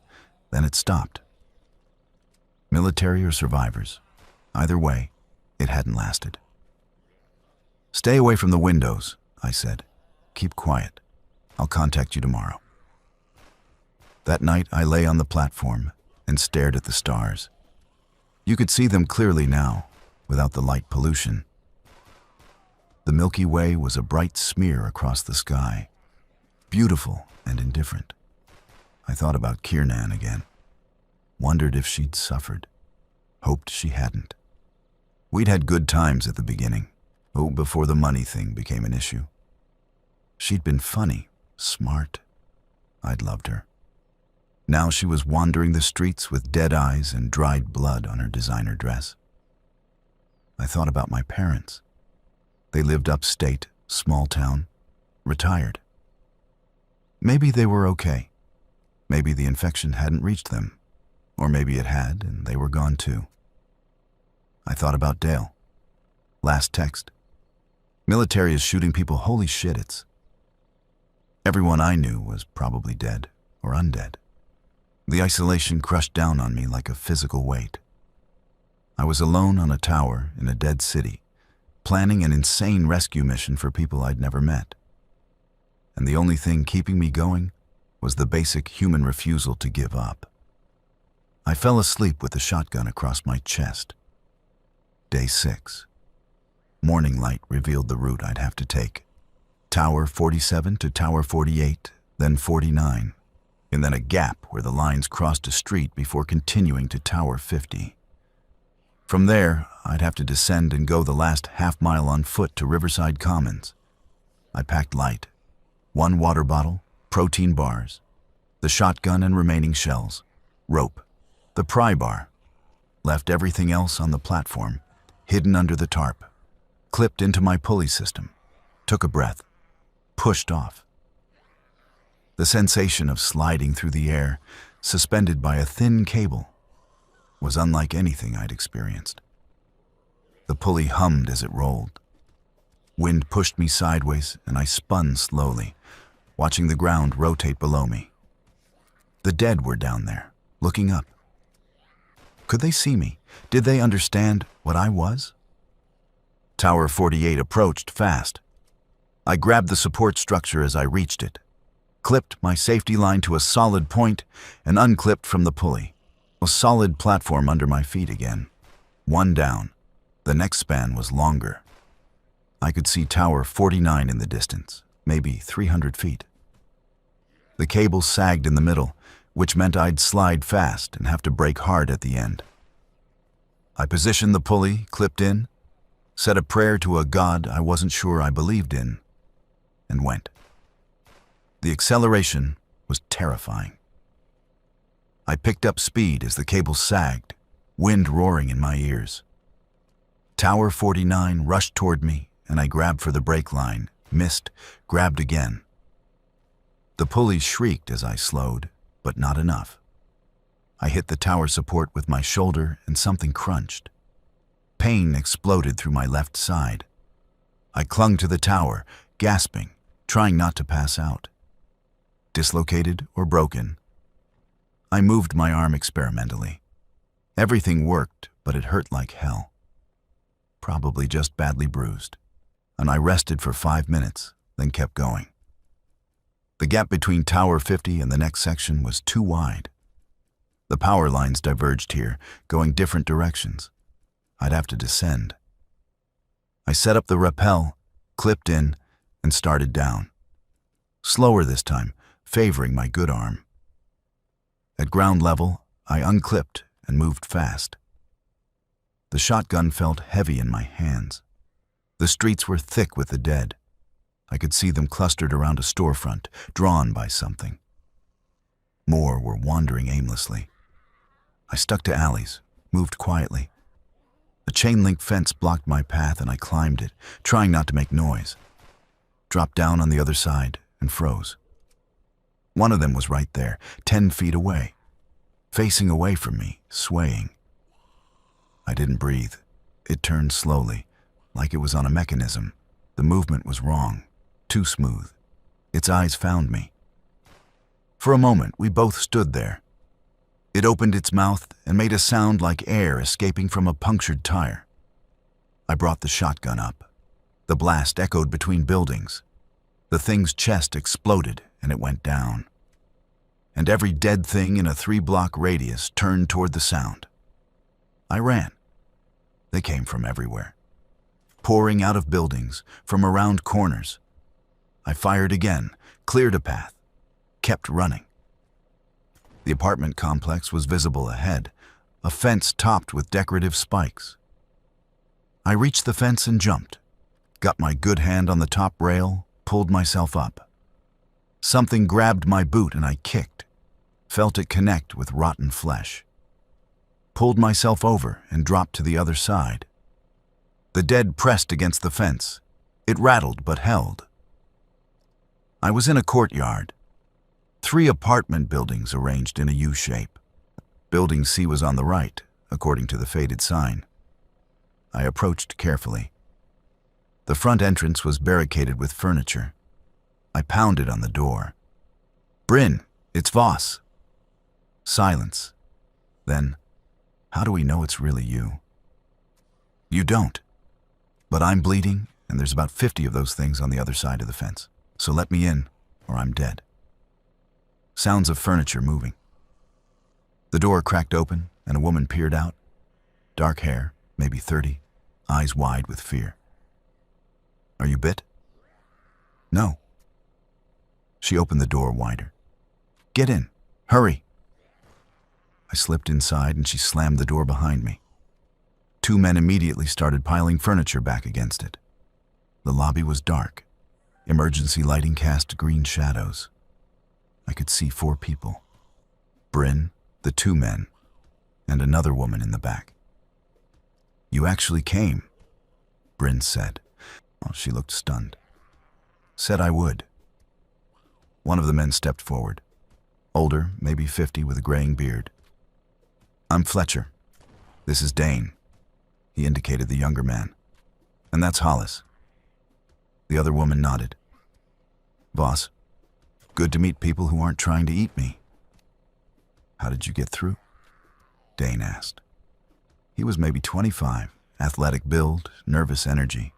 Then it stopped. Military or survivors. Either way, it hadn't lasted." "Stay away from the windows," I said. "Keep quiet. I'll contact you tomorrow." That night, I lay on the platform and stared at the stars. You could see them clearly now, without the light pollution. The Milky Way was a bright smear across the sky, beautiful and indifferent. I thought about Kiernan again. Wondered if she'd suffered. Hoped she hadn't. We'd had good times at the beginning, before the money thing became an issue. She'd been funny, smart. I'd loved her. Now she was wandering the streets with dead eyes and dried blood on her designer dress. I thought about my parents. They lived upstate, small town, retired. Maybe they were okay. Maybe the infection hadn't reached them. Or maybe it had, and they were gone too. I thought about Dale. Last text. "Military is shooting people, holy shit, it's..." Everyone I knew was probably dead or undead. The isolation crushed down on me like a physical weight. I was alone on a tower in a dead city, planning an insane rescue mission for people I'd never met. And the only thing keeping me going was the basic human refusal to give up. I fell asleep with the shotgun across my chest. Day 6. Morning light revealed the route I'd have to take. Tower 47 to Tower 48, then 49, and then a gap where the lines crossed a street before continuing to Tower 50. From there, I'd have to descend and go the last half-mile on foot to Riverside Commons. I packed light. 1 water bottle, protein bars, the shotgun and remaining shells, rope, the pry bar. Left everything else on the platform, hidden under the tarp. clipped into my pulley system, took a breath, pushed off. The sensation of sliding through the air, suspended by a thin cable, was unlike anything I'd experienced. The pulley hummed as it rolled. Wind pushed me sideways, and I spun slowly, watching the ground rotate below me. The dead were down there, looking up. Could they see me? Did they understand what I was? Tower 48 approached fast. I grabbed the support structure as I reached it, clipped my safety line to a solid point, and unclipped from the pulley. A solid platform under my feet again. One down. The next span was longer. I could see Tower 49 in the distance, maybe 300 feet. The cable sagged in the middle, which meant I'd slide fast and have to brake hard at the end. I positioned the pulley, clipped in, said a prayer to a god I wasn't sure I believed in, and went. The acceleration was terrifying. I picked up speed as the cable sagged, wind roaring in my ears. Tower 49 rushed toward me, and I grabbed for the brake line, missed, grabbed again. The pulley shrieked as I slowed, but not enough. I hit the tower support with my shoulder and something crunched. Pain exploded through my left side. I clung to the tower, gasping, trying not to pass out. Dislocated or broken. I moved my arm experimentally. Everything worked, but it hurt like hell. Probably just badly bruised. And I rested for 5 minutes, then kept going. The gap between Tower 50 and the next section was too wide. The power lines diverged here, going different directions. I'd have to descend. I set up the rappel, clipped in, and started down. Slower this time, favoring my good arm. At ground level, I unclipped and moved fast. The shotgun felt heavy in my hands. The streets were thick with the dead. I could see them clustered around a storefront, drawn by something. More were wandering aimlessly. I stuck to alleys, moved quietly. A chain-link fence blocked my path and I climbed it, trying not to make noise. Dropped down on the other side and froze. One of them was right there, 10 feet away, facing away from me, swaying. I didn't breathe. It turned slowly, like it was on a mechanism. The movement was wrong, too smooth. Its eyes found me. For a moment, we both stood there. It opened its mouth and made a sound like air escaping from a punctured tire. I brought the shotgun up. The blast echoed between buildings. The thing's chest exploded and it went down. And every dead thing in a 3-block radius turned toward the sound. I ran. They came from everywhere. Pouring out of buildings, from around corners. I fired again, cleared a path, kept running. The apartment complex was visible ahead, a fence topped with decorative spikes. I reached the fence and jumped, got my good hand on the top rail, pulled myself up. Something grabbed my boot and I kicked, felt it connect with rotten flesh. Pulled myself over and dropped to the other side. The dead pressed against the fence. It rattled but held. I was in a courtyard. 3 apartment buildings arranged in a U shape. Building C was on the right, according to the faded sign. I approached carefully. The front entrance was barricaded with furniture. I pounded on the door. "Bryn, it's Voss." Silence. Then, "How do we know it's really you?" "You don't. But I'm bleeding, and there's about 50 of those things on the other side of the fence. So let me in, or I'm dead." Sounds of furniture moving. The door cracked open, and a woman peered out. Dark hair, maybe 30, eyes wide with fear. "Are you bit?" "No." She opened the door wider. "Get in. Hurry." I slipped inside, and she slammed the door behind me. 2 men immediately started piling furniture back against it. The lobby was dark. Emergency lighting cast green shadows. I could see 4 people. Bryn, the 2 men, and another woman in the back. "You actually came," Bryn said. Well, she looked stunned. Said I would. One of the men stepped forward. Older, maybe 50, with a graying beard. I'm Fletcher. This is Dane. He indicated the younger man. And that's Hollis. The other woman nodded. Boss, good to meet people who aren't trying to eat me. How did you get through? Dane asked. He was maybe 25, athletic build, nervous energy.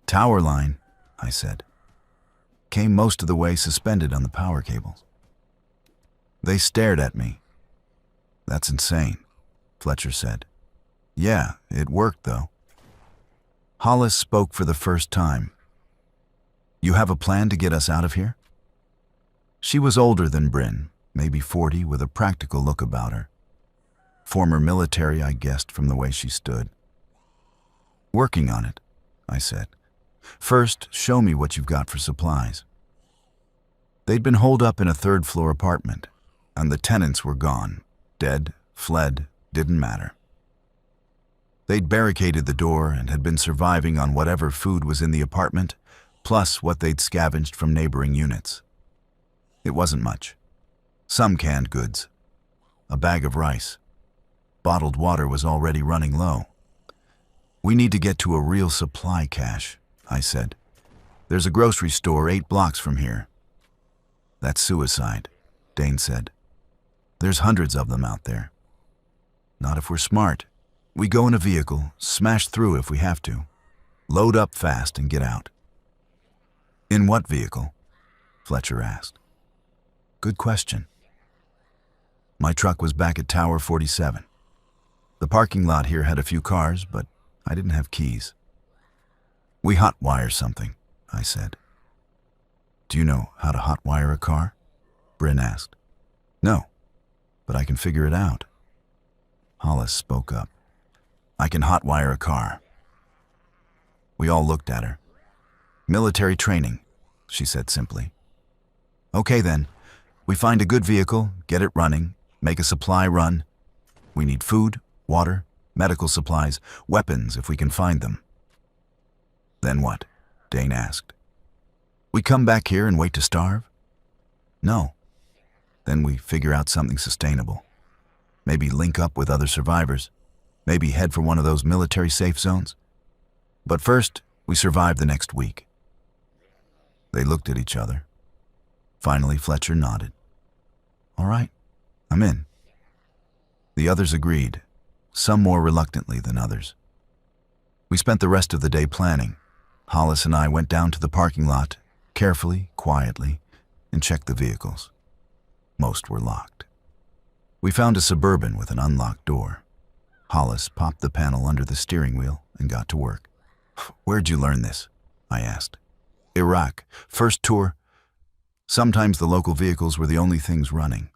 Powerline, I said. Came most of the way suspended on the power cables. They stared at me. That's insane, Fletcher said. Yeah, it worked though. Hollis spoke for the first time. You have a plan to get us out of here? She was older than Bryn, maybe 40, with a practical look about her. Former military, I guessed from the way she stood. Working on it, I said. First, show me what you've got for supplies. They'd been holed up in a third-floor apartment, and the tenants were gone. Dead, fled, didn't matter. They'd barricaded the door and had been surviving on whatever food was in the apartment, plus what they'd scavenged from neighboring units. It wasn't much. Some canned goods. A bag of rice. Bottled water was already running low. We need to get to a real supply cache, I said. There's a grocery store 8 blocks from here. That's suicide, Dane said. There's hundreds of them out there. Not if we're smart. We go in a vehicle, smash through if we have to. Load up fast and get out. In what vehicle? Fletcher asked. Good question. My truck was back at Tower 47. The parking lot here had a few cars, but I didn't have keys. We hotwire something, I said. Do you know how to hotwire a car? Bryn asked. No, but I can figure it out. Hollis spoke up. I can hotwire a car. We all looked at her. Military training, she said simply. Okay then, we find a good vehicle, get it running, make a supply run. We need food, water, medical supplies, weapons if we can find them. Then what? Dane asked. We come back here and wait to starve? No. Then we figure out something sustainable. Maybe link up with other survivors. Maybe head for one of those military safe zones. But first, we survive the next week. They looked at each other. Finally, Fletcher nodded. All right, I'm in. The others agreed, some more reluctantly than others. We spent the rest of the day planning. Hollis and I went down to the parking lot, carefully, quietly, and checked the vehicles. Most were locked. We found a Suburban with an unlocked door. Hollis popped the panel under the steering wheel and got to work. Where'd you learn this? I asked. Iraq. First tour. Sometimes the local vehicles were the only things running.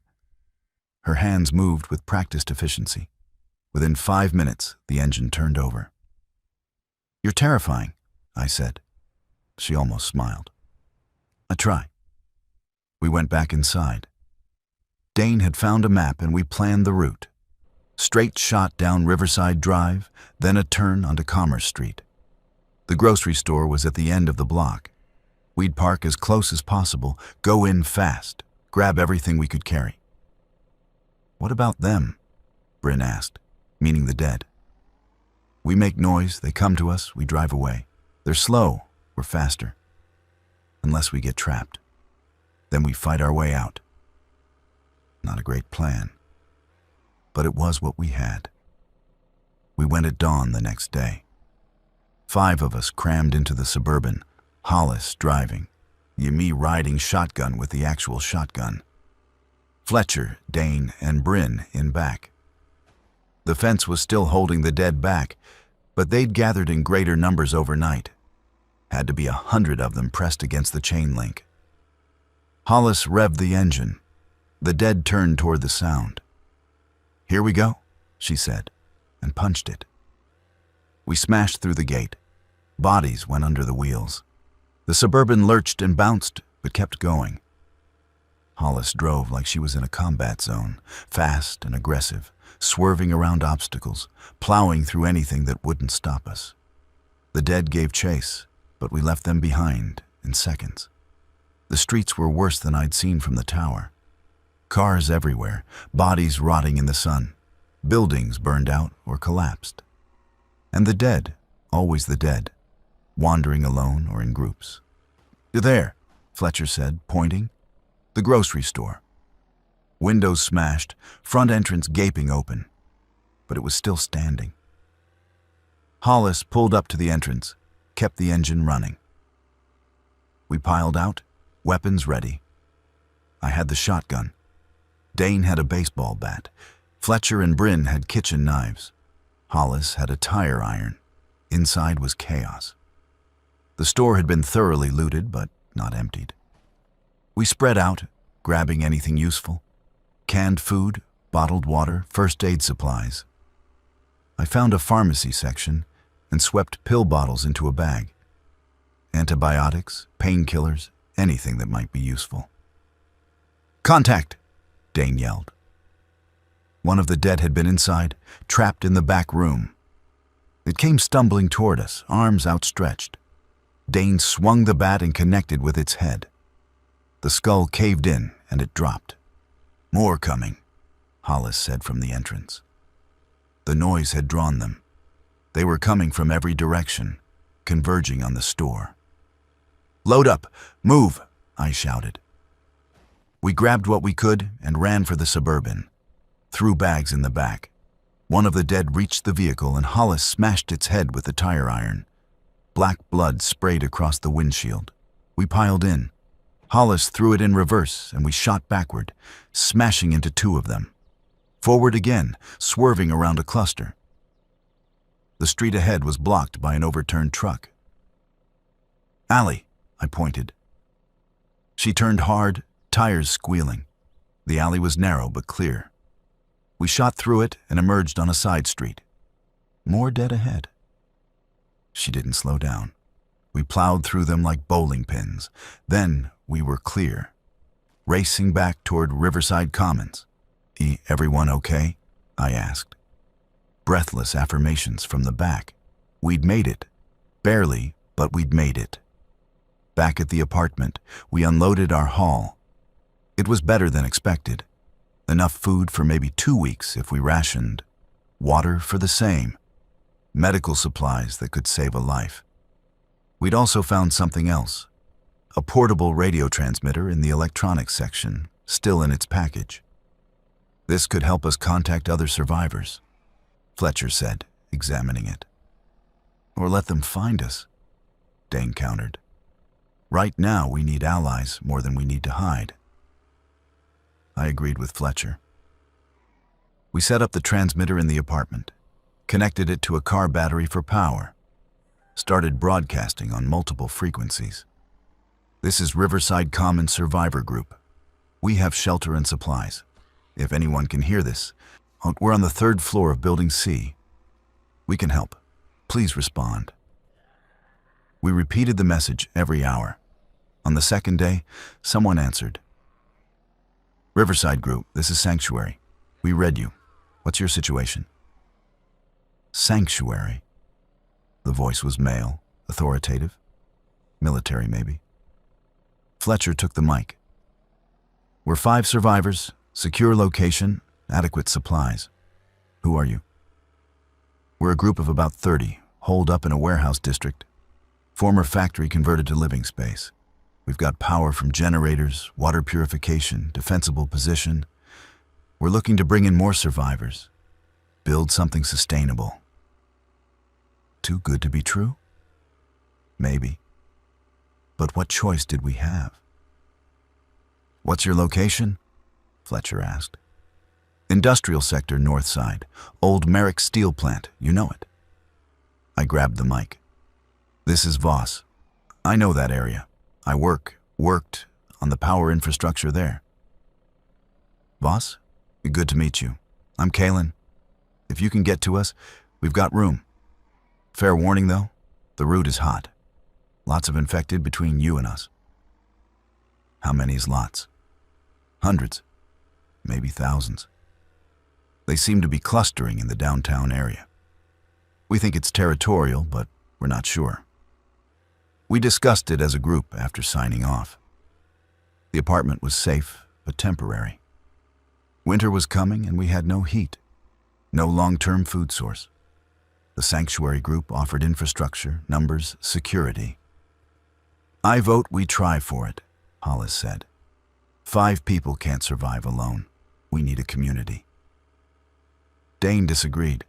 Her hands moved with practiced efficiency. Within 5 minutes, the engine turned over. You're terrifying, I said. She almost smiled. I try. We went back inside. Dane had found a map and we planned the route. Straight shot down Riverside Drive, then a turn onto Commerce Street. The grocery store was at the end of the block. We'd park as close as possible, go in fast, grab everything we could carry. What about them? Bryn asked, meaning the dead. We make noise, they come to us, we drive away. They're slow, we're faster. Unless we get trapped. Then we fight our way out. Not a great plan. But it was what we had. We went at dawn the next day. 5 of us crammed into the Suburban, Hollis driving, me riding shotgun with the actual shotgun. Fletcher, Dane, and Bryn in back. The fence was still holding the dead back, but they'd gathered in greater numbers overnight. Had to be 100 of them pressed against the chain link. Hollis revved the engine. The dead turned toward the sound. Here we go, she said, and punched it. We smashed through the gate. Bodies went under the wheels. The Suburban lurched and bounced, but kept going. Hollis drove like she was in a combat zone, fast and aggressive, swerving around obstacles, plowing through anything that wouldn't stop us. The dead gave chase, but we left them behind in seconds. The streets were worse than I'd seen from the tower. Cars everywhere, bodies rotting in the sun, buildings burned out or collapsed. And the dead, always the dead, wandering alone or in groups. "There," Fletcher said, pointing. "The grocery store. Windows smashed, front entrance gaping open, but it was still standing." Hollis pulled up to the entrance, kept the engine running. We piled out, weapons ready. I had the shotgun. Dane had a baseball bat. Fletcher and Bryn had kitchen knives. Hollis had a tire iron. Inside was chaos. The store had been thoroughly looted, but not emptied. We spread out, grabbing anything useful. Canned food, bottled water, first aid supplies. I found a pharmacy section and swept pill bottles into a bag. Antibiotics, painkillers, anything that might be useful. "Contact!" Dane yelled. One of the dead had been inside, trapped in the back room. It came stumbling toward us, arms outstretched. Dane swung the bat and connected with its head. The skull caved in and it dropped. "More coming," Hollis said from the entrance. The noise had drawn them. They were coming from every direction, converging on the store. "Load up! Move!" I shouted. We grabbed what we could and ran for the Suburban, threw bags in the back. One of the dead reached the vehicle and Hollis smashed its head with the tire iron. Black blood sprayed across the windshield. We piled in. Hollis threw it in reverse and we shot backward, smashing into two of them. Forward again, swerving around a cluster. The street ahead was blocked by an overturned truck. "Alley," I pointed. She turned hard, tires squealing. The alley was narrow but clear. We shot through it and emerged on a side street. More dead ahead. She didn't slow down. We plowed through them like bowling pins. Then we were clear, racing back toward Riverside Commons. "Everyone okay?" I asked. Breathless affirmations from the back. We'd made it. Barely, but we'd made it. Back at the apartment, we unloaded our haul. It was better than expected. Enough food for maybe 2 weeks if we rationed. Water for the same. Medical supplies that could save a life. We'd also found something else. A portable radio transmitter in the electronics section, still in its package. This could help us contact other survivors, Fletcher said, examining it. "Or let them find us," Dane countered. "Right now we need allies more than we need to hide." I agreed with Fletcher. We set up the transmitter in the apartment, connected it to a car battery for power, started broadcasting on multiple frequencies. "This is Riverside Common Survivor Group. We have shelter and supplies. If anyone can hear this, we're on the 3rd floor of Building C. We can help. Please respond." We repeated the message every hour. On the 2nd day, someone answered. "Riverside Group, this is Sanctuary. We read you. What's your situation?" Sanctuary. The voice was male, authoritative, military maybe. Fletcher took the mic. "We're 5 survivors, secure location, adequate supplies. Who are you?" "We're a group of about 30, holed up in a warehouse district. Former factory converted to living space. We've got power from generators, water purification, defensible position. We're looking to bring in more survivors. Build something sustainable." Too good to be true? Maybe. But what choice did we have? "What's your location?" Fletcher asked. "Industrial sector, north side. Old Merrick steel plant, you know it." I grabbed the mic. "This is Voss. I know that area. I worked on the power infrastructure there." "Voss? Good to meet you. I'm Kalen. If you can get to us, we've got room. Fair warning though, the route is hot. Lots of infected between you and us." "How many is lots?" "Hundreds, maybe thousands. They seem to be clustering in the downtown area. We think it's territorial, but we're not sure." We discussed it as a group after signing off. The apartment was safe, but temporary. Winter was coming and we had no heat, no long-term food source. The sanctuary group offered infrastructure, numbers, security. "I vote we try for it," Hollis said. 5 people can't survive alone. We need a community." Dane disagreed.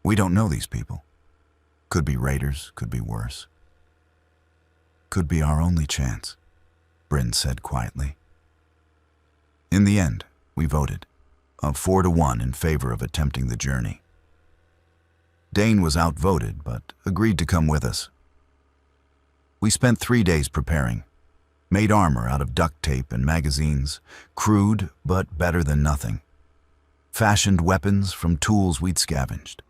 "We don't know these people. Could be raiders, could be worse. Could be our only chance," Bryn said quietly. In the end, we voted, 4-1 in favor of attempting the journey. Dane was outvoted, but agreed to come with us. We spent 3 days preparing, made armor out of duct tape and magazines, crude but better than nothing. Fashioned weapons from tools we'd scavenged.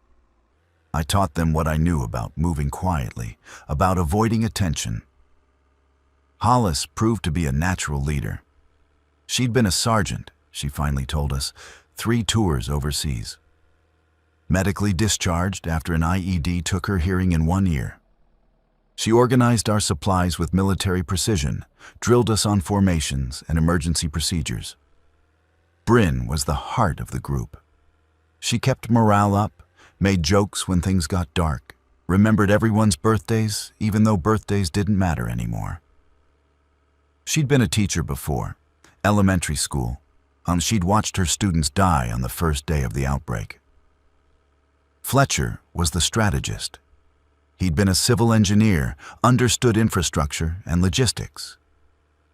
I taught them what I knew about moving quietly, about avoiding attention. Hollis proved to be a natural leader. She'd been a sergeant, she finally told us, 3 tours overseas. Medically discharged after an IED took her hearing in 1 ear. She organized our supplies with military precision, drilled us on formations and emergency procedures. Bryn was the heart of the group. She kept morale up, made jokes when things got dark, remembered everyone's birthdays, even though birthdays didn't matter anymore. She'd been a teacher before, elementary school, and she'd watched her students die on the first day of the outbreak. Fletcher was the strategist. He'd been a civil engineer, understood infrastructure and logistics.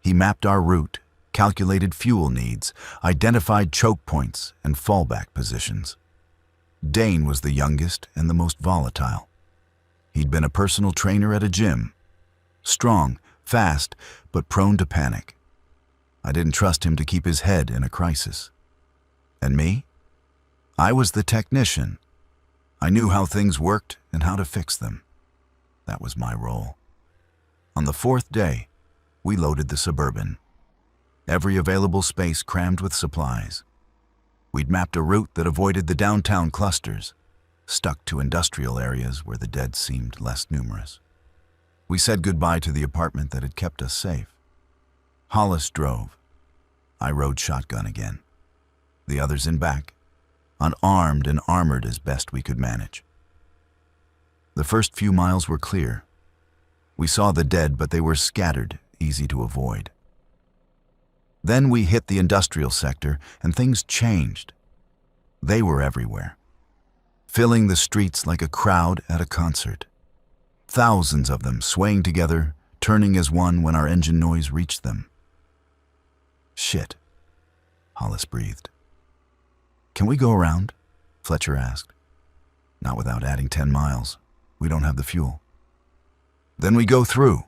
He mapped our route, calculated fuel needs, identified choke points and fallback positions. Dane was the youngest and the most volatile. He'd been a personal trainer at a gym. Strong, fast, but prone to panic. I didn't trust him to keep his head in a crisis. And me? I was the technician. I knew how things worked and how to fix them. That was my role. On the 4th day, we loaded the Suburban. Every available space crammed with supplies. We'd mapped a route that avoided the downtown clusters, stuck to industrial areas where the dead seemed less numerous. We said goodbye to the apartment that had kept us safe. Hollis drove. I rode shotgun again. The others in back, unarmed and armored as best we could manage. The first few miles were clear. We saw the dead, but they were scattered, easy to avoid. Then we hit the industrial sector, and things changed. They were everywhere, filling the streets like a crowd at a concert. Thousands of them swaying together, turning as one when our engine noise reached them. "Shit," Hollis breathed. "Can we go around?" Fletcher asked. "Not without adding 10 miles. We don't have the fuel." "Then we go through."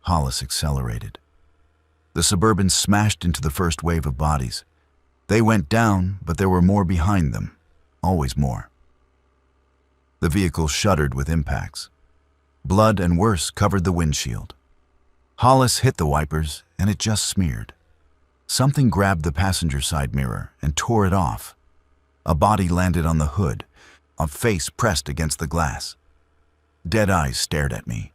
Hollis accelerated. The Suburban smashed into the first wave of bodies. They went down, but there were more behind them, always more. The vehicle shuddered with impacts. Blood and worse covered the windshield. Hollis hit the wipers, and it just smeared. Something grabbed the passenger side mirror and tore it off. A body landed on the hood, a face pressed against the glass. Dead eyes stared at me.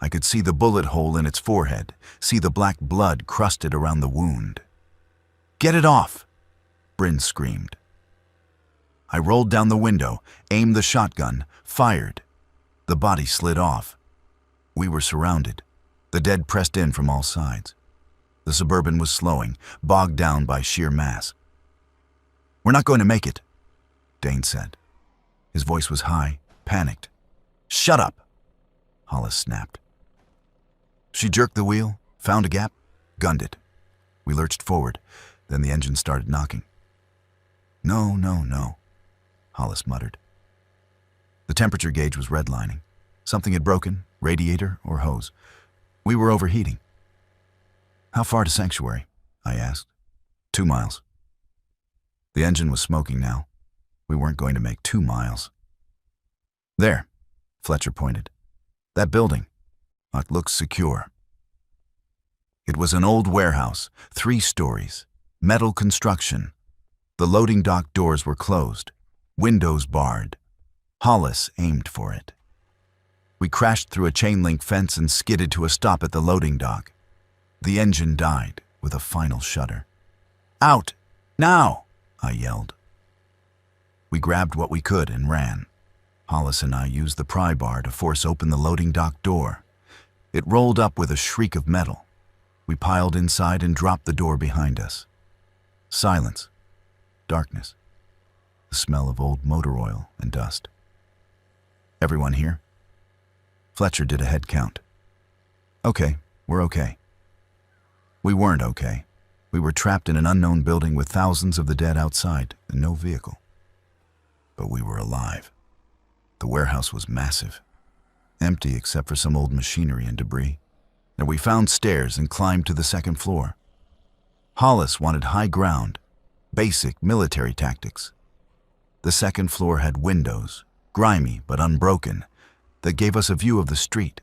I could see the bullet hole in its forehead, see the black blood crusted around the wound. "Get it off!" Bryn screamed. I rolled down the window, aimed the shotgun, fired. The body slid off. We were surrounded. The dead pressed in from all sides. The Suburban was slowing, bogged down by sheer mass. "We're not going to make it," Dane said. His voice was high, panicked. "Shut up!" Hollis snapped. She jerked the wheel, found a gap, gunned it. We lurched forward, then the engine started knocking. "No, no, no," Hollis muttered. The temperature gauge was redlining. Something had broken, radiator or hose. We were overheating. "How far to Sanctuary?" I asked. 2 miles. The engine was smoking now. We weren't going to make 2 miles. "There," Fletcher pointed. "That building. It looks secure." It was an old warehouse, 3 stories, metal construction. The loading dock doors were closed, windows barred. Hollis aimed for it. We crashed through a chain-link fence and skidded to a stop at the loading dock. The engine died with a final shudder. "Out! Now!" I yelled. We grabbed what we could and ran. Hollis and I used the pry bar to force open the loading dock door. It rolled up with a shriek of metal. We piled inside and dropped the door behind us. Silence. Darkness. The smell of old motor oil and dust. "Everyone here?" Fletcher did a head count. "Okay, we're okay." We weren't okay. We were trapped in an unknown building with thousands of the dead outside and no vehicle. But we were alive. The warehouse was massive, empty except for some old machinery and debris. And we found stairs and climbed to the second floor. Hollis wanted high ground, basic military tactics. The second floor had windows, grimy but unbroken, that gave us a view of the street.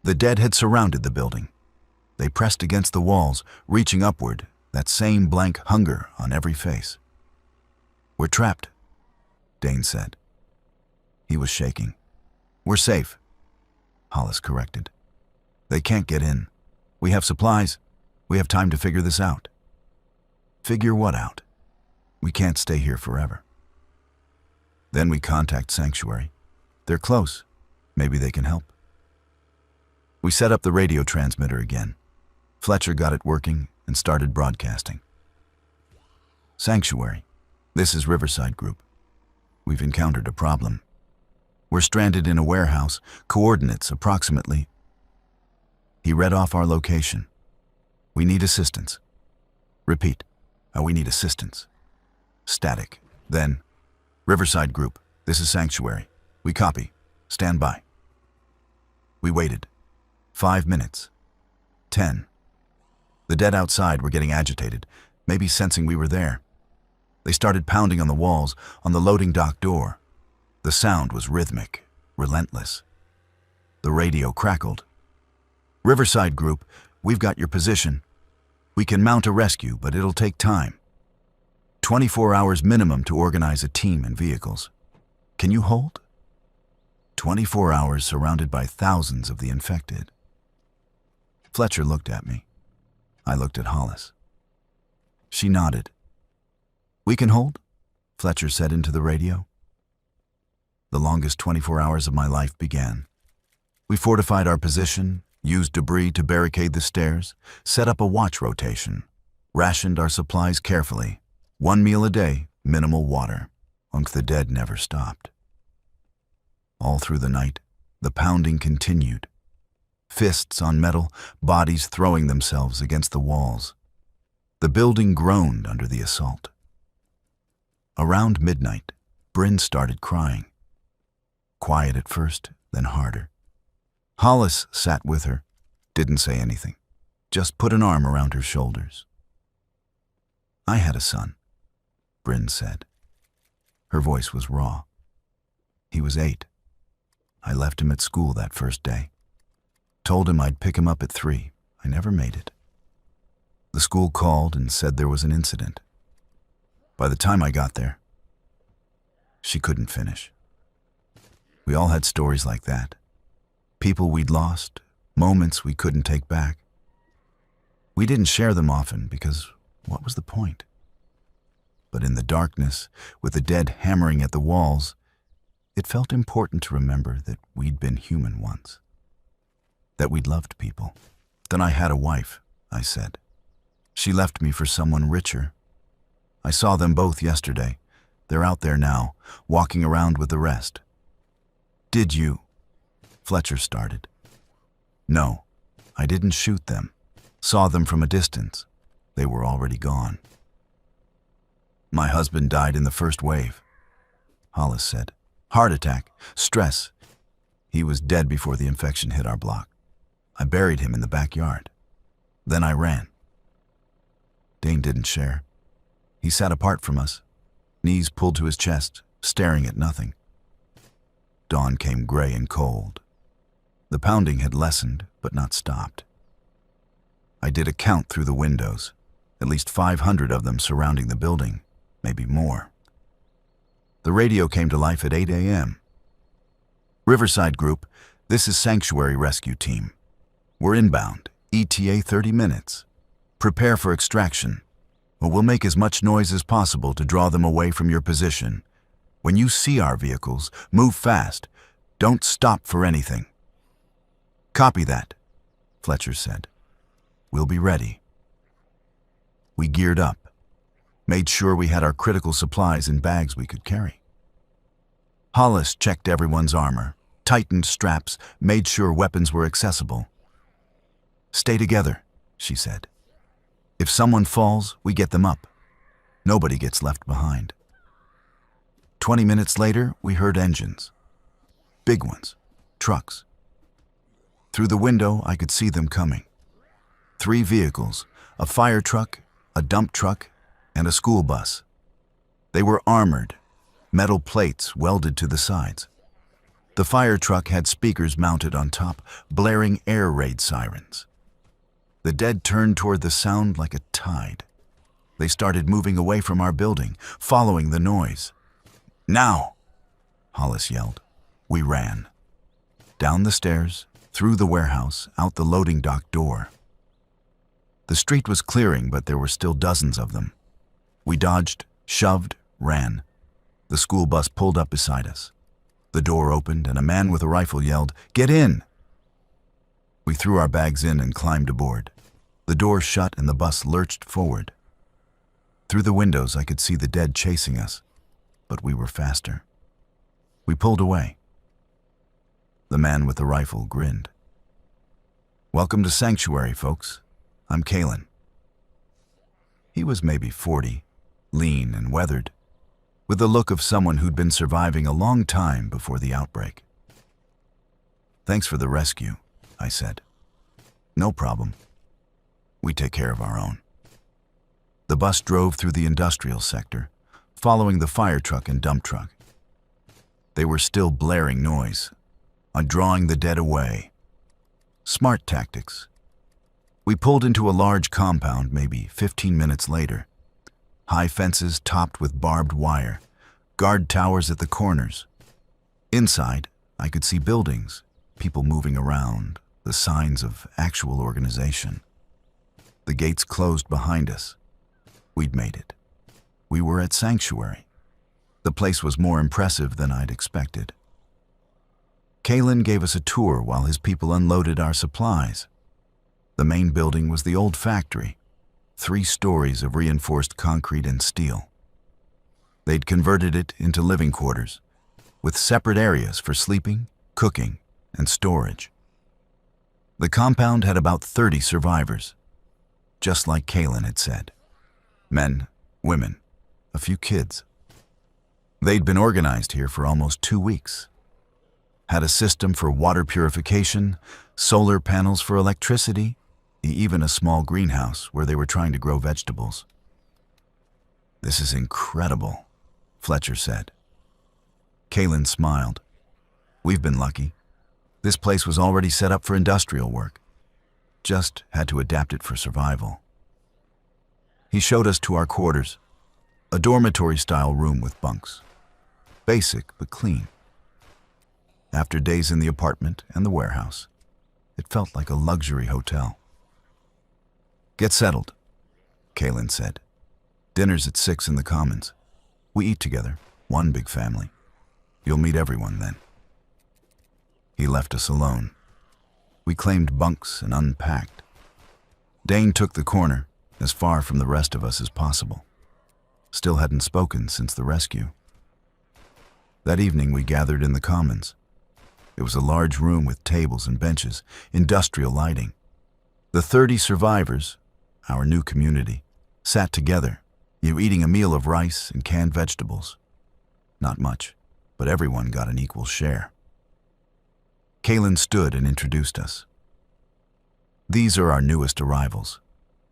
The dead had surrounded the building. They pressed against the walls, reaching upward, that same blank hunger on every face. "We're trapped," Dane said. He was shaking. "We're safe," Hollis corrected. "They can't get in. We have supplies. We have time to figure this out." "Figure what out? We can't stay here forever." "Then we contact Sanctuary. They're close. Maybe they can help." We set up the radio transmitter again. Fletcher got it working and started broadcasting. "Sanctuary, this is Riverside Group. We've encountered a problem. We're stranded in a warehouse, coordinates approximately." He read off our location. "We need assistance." Repeat. We need assistance." Static. Then, "Riverside Group, this is Sanctuary. We copy. Stand by." We waited. 5 minutes. 10. The dead outside were getting agitated, maybe sensing we were there. They started pounding on the walls, on the loading dock door. The sound was rhythmic, relentless. The radio crackled. "Riverside Group, we've got your position. We can mount a rescue, but it'll take time. 24 hours minimum to organize a team and vehicles. Can you hold?" 24 hours surrounded by thousands of the infected. Fletcher looked at me. I looked at Hollis. She nodded. "We can hold," Fletcher said into the radio. The longest 24 hours of my life began. We fortified our position, used debris to barricade the stairs, set up a watch rotation, rationed our supplies carefully. 1 meal a day, minimal water. The dead never stopped. All through the night, the pounding continued. Fists on metal, bodies throwing themselves against the walls. The building groaned under the assault. Around midnight, Bryn started crying. Quiet at first, then harder. Hollis sat with her, didn't say anything, just put an arm around her shoulders. "I had a son," Bryn said. Her voice was raw. "He was 8. I left him at school that first day. Told him I'd pick him up at 3. I never made it. The school called and said there was an incident. By the time I got there," she couldn't finish. We all had stories like that. People we'd lost, moments we couldn't take back. We didn't share them often because what was the point? But in the darkness, with the dead hammering at the walls, it felt important to remember that we'd been human once. That we'd loved people. "Then I had a wife," I said. "She left me for someone richer. I saw them both yesterday. They're out there now, walking around with the rest." "Did you?" Fletcher started. "No, I didn't shoot them. Saw them from a distance. They were already gone." "My husband died in the first wave," Hollis said. "Heart attack, stress. He was dead before the infection hit our block. I buried him in the backyard. Then I ran." Dane didn't share. He sat apart from us, knees pulled to his chest, staring at nothing. Dawn came gray and cold. The pounding had lessened, but not stopped. I did a count through the windows, at least 500 of them surrounding the building, maybe more. The radio came to life at 8 a.m. "Riverside Group, This is Sanctuary Rescue Team. We're inbound, ETA 30 minutes. Prepare for extraction, or we'll make as much noise as possible to draw them away from your position. When you see our vehicles, move fast. Don't stop for anything." "Copy that," Fletcher said. "We'll be ready." We geared up, made sure we had our critical supplies in bags we could carry. Hollis checked everyone's armor, tightened straps, made sure weapons were accessible. "Stay together," she said. "If someone falls, we get them up. Nobody gets left behind." 20 minutes later, we heard engines. Big ones, trucks. Through the window, I could see them coming. 3 vehicles, a fire truck, a dump truck, and a school bus. They were armored, metal plates welded to the sides. The fire truck had speakers mounted on top, blaring air raid sirens. The dead turned toward the sound like a tide. They started moving away from our building, following the noise. "Now!" Hollis yelled. We ran. Down the stairs, through the warehouse, out the loading dock door. The street was clearing, but there were still dozens of them. We dodged, shoved, ran. The school bus pulled up beside us. The door opened, and a man with a rifle yelled, "Get in!" We threw our bags in and climbed aboard. The door shut and the bus lurched forward. Through the windows, I could see the dead chasing us, but we were faster. We pulled away. The man with the rifle grinned. "Welcome to Sanctuary, folks. I'm Kalen." He was maybe 40, lean and weathered, with the look of someone who'd been surviving a long time before the outbreak. "Thanks for the rescue," I said. "No problem. We take care of our own." The bus drove through the industrial sector, following the fire truck and dump truck. They were still blaring noise, drawing the dead away. Smart tactics. We pulled into a large compound maybe 15 minutes later. High fences topped with barbed wire, guard towers at the corners. Inside, I could see buildings, people moving around, the signs of actual organization. The gates closed behind us. We'd made it. We were at Sanctuary. The place was more impressive than I'd expected. Kalen gave us a tour while his people unloaded our supplies. The main building was the old factory, 3 stories of reinforced concrete and steel. They'd converted it into living quarters, with separate areas for sleeping, cooking, and storage. The compound had about 30 survivors, just like Kalen had said. Men, women, a few kids. They'd been organized here for almost 2 weeks. Had a system for water purification, solar panels for electricity, even a small greenhouse where they were trying to grow vegetables. "This is incredible," Fletcher said. Kalen smiled. "We've been lucky. This place was already set up for industrial work. Just had to adapt it for survival." He showed us to our quarters, a dormitory-style room with bunks. Basic but clean. After days in the apartment and the warehouse, it felt like a luxury hotel. "Get settled," Kalen said. "Dinner's at 6 in the Commons. We eat together, one big family. You'll meet everyone then." He left us alone. We claimed bunks and unpacked. Dane took the corner, as far from the rest of us as possible. Still hadn't spoken since the rescue. That evening we gathered in the Commons. It was a large room with tables and benches, industrial lighting. The 30 survivors, our new community, sat together, eating a meal of rice and canned vegetables. Not much, but everyone got an equal share. Kalen stood and introduced us. "These are our newest arrivals.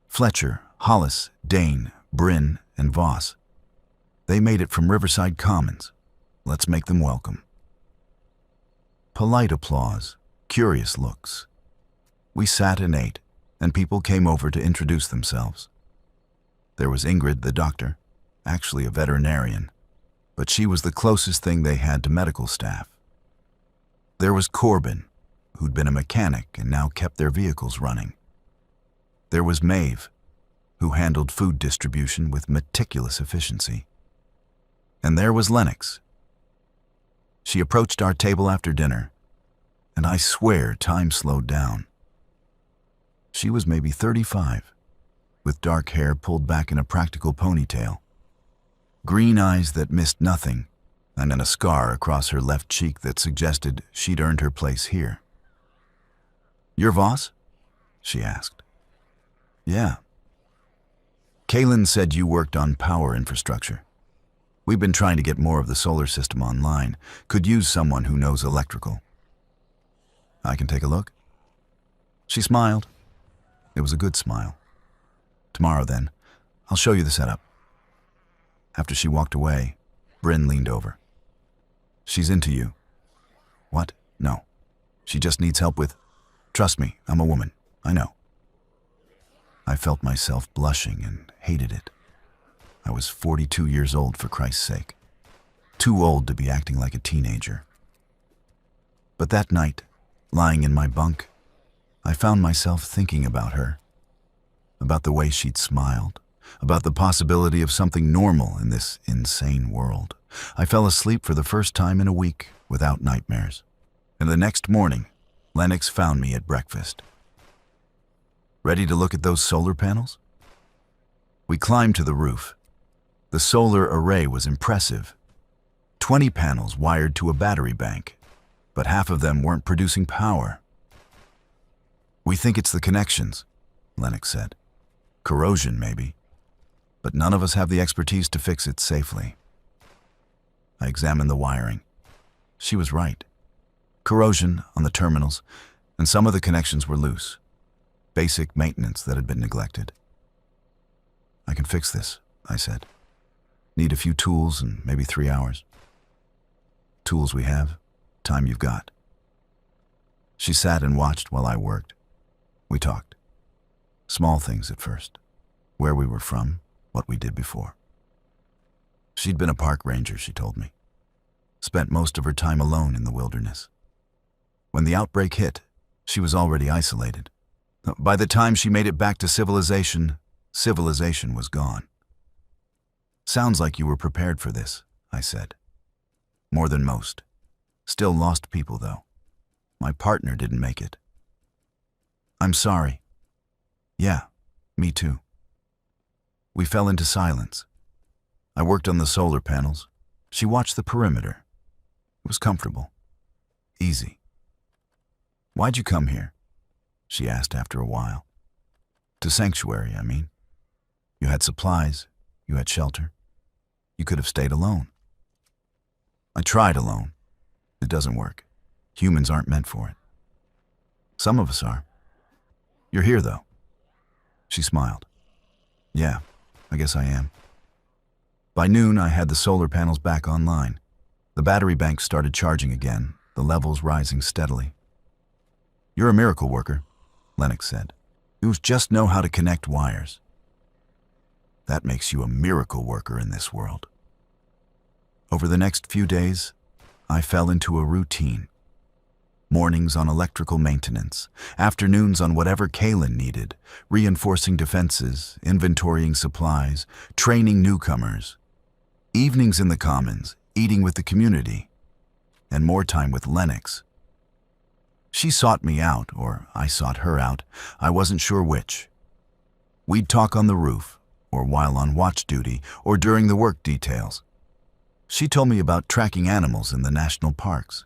Fletcher, Hollis, Dane, Bryn, and Voss. They made it from Riverside Commons. Let's make them welcome." Polite applause, curious looks. We sat and ate, and people came over to introduce themselves. There was Ingrid, the doctor, actually a veterinarian, but she was the closest thing they had to medical staff. There was Corbin, who'd been a mechanic and now kept their vehicles running. There was Maeve, who handled food distribution with meticulous efficiency. And there was Lennox. She approached our table after dinner, and I swear time slowed down. She was maybe 35, with dark hair pulled back in a practical ponytail, green eyes that missed nothing, and then a scar across her left cheek that suggested she'd earned her place here. "Your Voss?" she asked. "Yeah." "Kaylin said you worked on power infrastructure. We've been trying to get more of the solar system online. Could use someone who knows electrical." "I can take a look?" She smiled. It was a good smile. "Tomorrow, then. I'll show you the setup." After she walked away, Bryn leaned over. "She's into you." "What? No. She just needs help with..." "Trust me, I'm a woman. I know." I felt myself blushing and hated it. I was 42 years old, for Christ's sake. Too old to be acting like a teenager. But that night, lying in my bunk, I found myself thinking about her, about the way she'd smiled, about the possibility of something normal in this insane world. I fell asleep for the first time in a week without nightmares. And the next morning, Lennox found me at breakfast. "Ready to look at those solar panels?" We climbed to the roof. The solar array was impressive. 20 panels wired to a battery bank, but half of them weren't producing power. "We think it's the connections," Lennox said. "Corrosion, maybe. But none of us have the expertise to fix it safely." I examined the wiring. She was right. Corrosion on the terminals, and some of the connections were loose. Basic maintenance that had been neglected. "I can fix this," I said. "Need a few tools and maybe 3 hours." "Tools we have, time you've got." She sat and watched while I worked. We talked. Small things at first. Where we were from, what we did before. She'd been a park ranger, she told me. Spent most of her time alone in the wilderness. When the outbreak hit, she was already isolated. By the time she made it back to civilization, civilization was gone. "Sounds like you were prepared for this," I said. "More than most. Still lost people, though. My partner didn't make it." "I'm sorry." "Yeah, me too." We fell into silence. I worked on the solar panels. She watched the perimeter. It was comfortable. Easy. "Why'd you come here?" she asked after a while. "To Sanctuary, I mean. You had supplies, you had shelter. You could have stayed alone." "I tried alone. It doesn't work. Humans aren't meant for it." "Some of us are. You're here, though." She smiled. "Yeah, I guess I am." By noon, I had the solar panels back online. The battery bank started charging again, the levels rising steadily. "You're a miracle worker," Lennox said. "You just know how to connect wires." "That makes you a miracle worker in this world." Over the next few days, I fell into a routine. Mornings on electrical maintenance, afternoons on whatever Kaylin needed, reinforcing defenses, inventorying supplies, training newcomers. Evenings in the commons, eating with the community, and more time with Lennox. She sought me out, or I sought her out. I wasn't sure which. We'd talk on the roof, or while on watch duty, or during the work details. She told me about tracking animals in the national parks.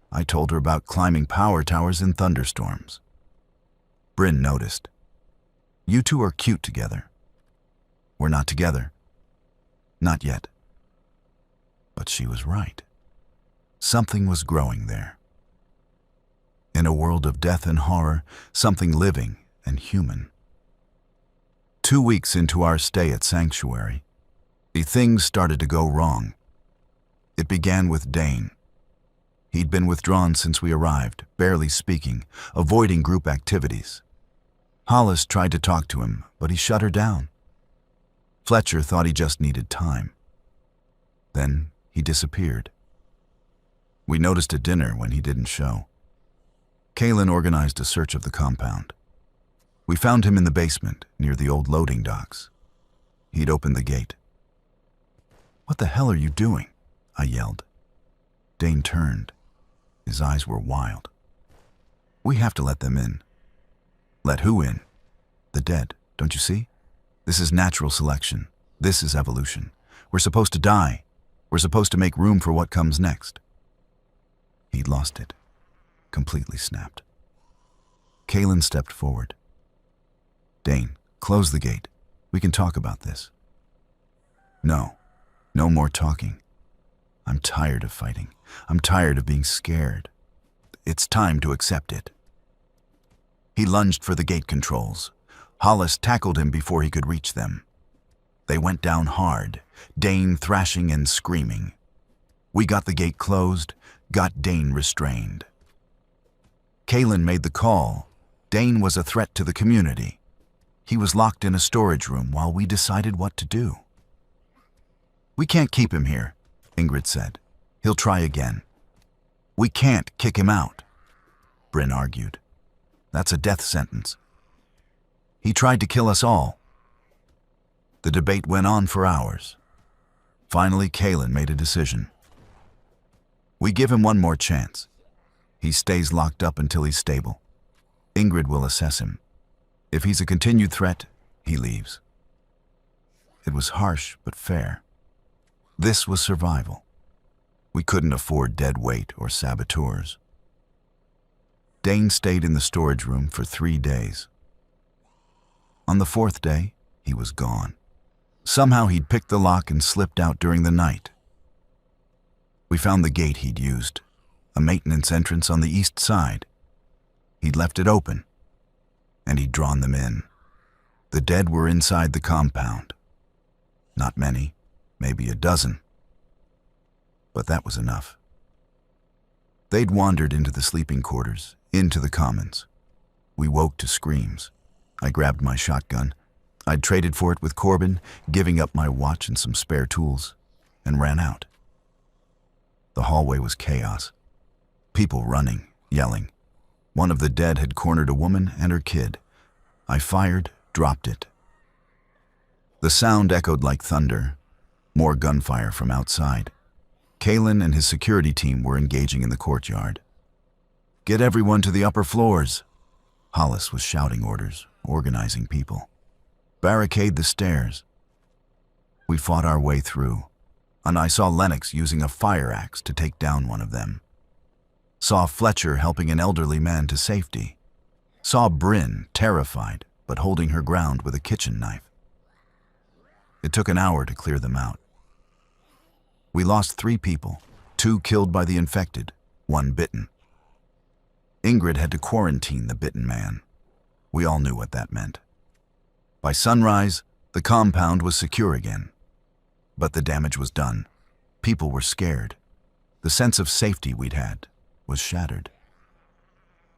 I told her about climbing power towers in thunderstorms. Bryn noticed. "You two are cute together." "We're not together." "Not yet." But she was right. Something was growing there. In a world of death and horror, something living and human. 2 weeks into our stay at Sanctuary, the things started to go wrong. It began with Dane. He'd been withdrawn since we arrived, barely speaking, avoiding group activities. Hollis tried to talk to him, but he shut her down. Fletcher thought he just needed time. Then he disappeared. We noticed at dinner when he didn't show. Kaylin organized a search of the compound. We found him in the basement, near the old loading docks. He'd opened the gate. "What the hell are you doing?" I yelled. Dane turned. His eyes were wild. "We have to let them in." "Let who in?" "The dead, don't you see? This is natural selection. This is evolution. We're supposed to die. We're supposed to make room for what comes next." He'd lost it. Completely snapped. Kaylin stepped forward. "Dane, close the gate. We can talk about this." "No. No more talking. I'm tired of fighting. I'm tired of being scared. It's time to accept it." He lunged for the gate controls. Hollis tackled him before he could reach them. They went down hard, Dane thrashing and screaming. We got the gate closed, got Dane restrained. Kaylin made the call. Dane was a threat to the community. He was locked in a storage room while we decided what to do. "We can't keep him here," Ingrid said. "He'll try again." "We can't kick him out," Bryn argued. "That's a death sentence." "He tried to kill us all." The debate went on for hours. Finally, Kaylin made a decision. "We give him one more chance. He stays locked up until he's stable. Ingrid will assess him. If he's a continued threat, he leaves." It was harsh but fair. This was survival. We couldn't afford dead weight or saboteurs. Dane stayed in the storage room for 3 days. On the 4th day, he was gone. Somehow he'd picked the lock and slipped out during the night. We found the gate he'd used, a maintenance entrance on the east side. He'd left it open, and he'd drawn them in. The dead were inside the compound. Not many, maybe a dozen. But that was enough. They'd wandered into the sleeping quarters, into the commons. We woke to screams. I grabbed my shotgun. I'd traded for it with Corbin, giving up my watch and some spare tools, and ran out. The hallway was chaos. People running, yelling. One of the dead had cornered a woman and her kid. I fired, dropped it. The sound echoed like thunder. More gunfire from outside. Kaylin and his security team were engaging in the courtyard. "Get everyone to the upper floors." Hollis was shouting orders, organizing people. "Barricade the stairs." We fought our way through, and I saw Lennox using a fire axe to take down one of them. Saw Fletcher helping an elderly man to safety. Saw Bryn, terrified, but holding her ground with a kitchen knife. It took an hour to clear them out. We lost 3 people, 2 killed by the infected, 1 bitten. Ingrid had to quarantine the bitten man. We all knew what that meant. By sunrise, the compound was secure again. But the damage was done. People were scared. The sense of safety we'd had was shattered.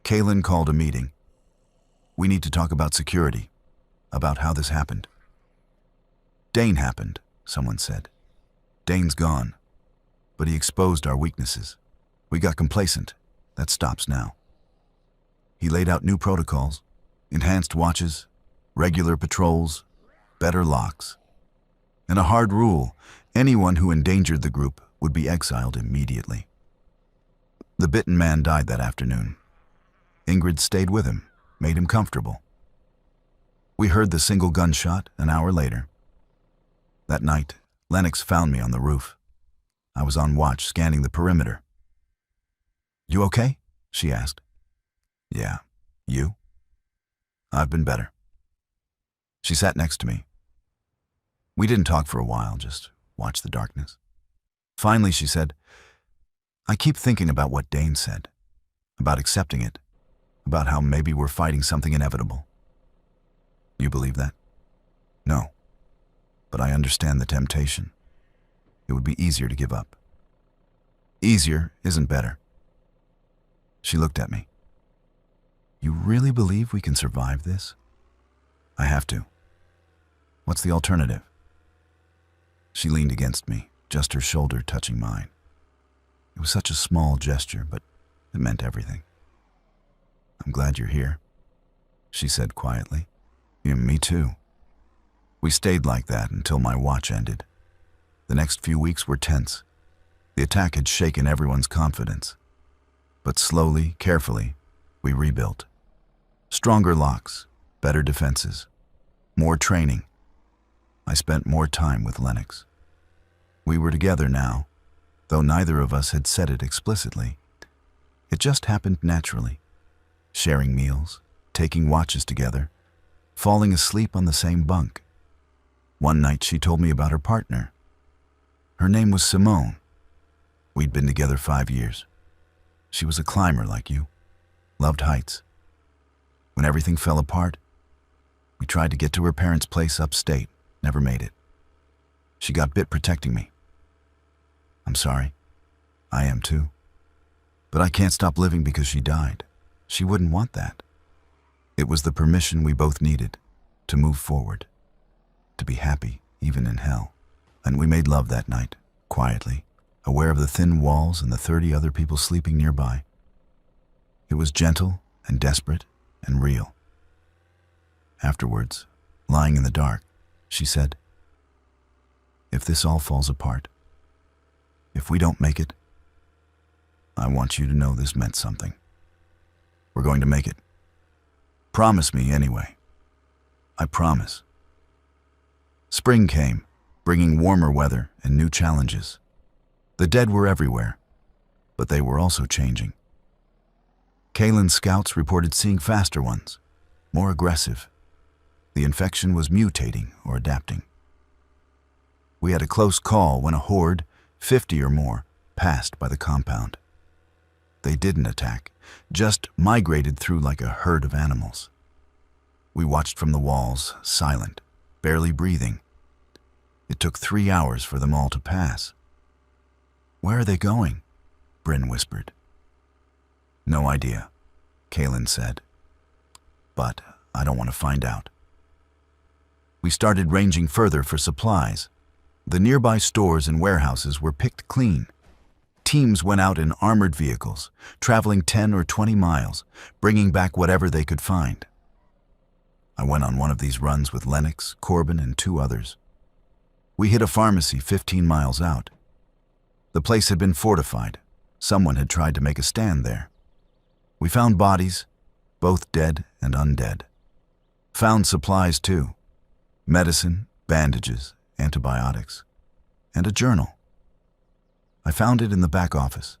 Kaylin called a meeting. "We need to talk about security, about how this happened." "Dane happened," someone said. "Dane's gone, but he exposed our weaknesses. We got complacent. That stops now." He laid out new protocols, enhanced watches, regular patrols, better locks, and a hard rule: anyone who endangered the group would be exiled immediately. The bitten man died that afternoon. Ingrid stayed with him, made him comfortable. We heard the single gunshot an hour later. That night, Lennox found me on the roof. I was on watch, scanning the perimeter. "You okay?" she asked. "Yeah. You?" "I've been better." She sat next to me. We didn't talk for a while, just watched the darkness. Finally, she said, "I keep thinking about what Dane said, about accepting it, about how maybe we're fighting something inevitable." "You believe that?" "No, but I understand the temptation. It would be easier to give up." "Easier isn't better." She looked at me. "You really believe we can survive this?" "I have to. What's the alternative?" She leaned against me, just her shoulder touching mine. It was such a small gesture, but it meant everything. I'm glad you're here, she said quietly. Yeah, me too. We stayed like that until my watch ended. The next few weeks were tense. The attack had shaken everyone's confidence. But slowly, carefully, we rebuilt. Stronger locks, better defenses, more training. I spent more time with Lennox. We were together now, though neither of us had said it explicitly. It just happened naturally. Sharing meals, taking watches together, falling asleep on the same bunk. One night she told me about her partner. Her name was Simone. We'd been together 5 years. She was a climber like you, loved heights. When everything fell apart, we tried to get to her parents' place upstate, never made it. She got bit protecting me. I'm sorry. I am too. But I can't stop living because she died. She wouldn't want that. It was the permission we both needed to move forward, to be happy even in hell. And we made love that night, quietly, aware of the thin walls and the 30 other people sleeping nearby. It was gentle and desperate and real. Afterwards, lying in the dark, she said, "If this all falls apart, if we don't make it, I want you to know this meant something. We're going to make it. Promise me anyway. I promise." Spring came, bringing warmer weather and new challenges. The dead were everywhere, but they were also changing. Kaylin's scouts reported seeing faster ones, more aggressive. The infection was mutating or adapting. We had a close call when a horde, 50 or more, passed by the compound. They didn't attack, just migrated through like a herd of animals. We watched from the walls, silent, barely breathing. It took 3 hours for them all to pass. "Where are they going?" Bryn whispered. "No idea," Kaylin said. "But I don't want to find out." We started ranging further for supplies. The nearby stores and warehouses were picked clean. Teams went out in armored vehicles, traveling 10 or 20 miles, bringing back whatever they could find. I went on one of these runs with Lennox, Corbin, and 2 others. We hit a pharmacy 15 miles out. The place had been fortified. Someone had tried to make a stand there. We found bodies, both dead and undead. Found supplies too. Medicine, bandages, antibiotics, and a journal. I found it in the back office,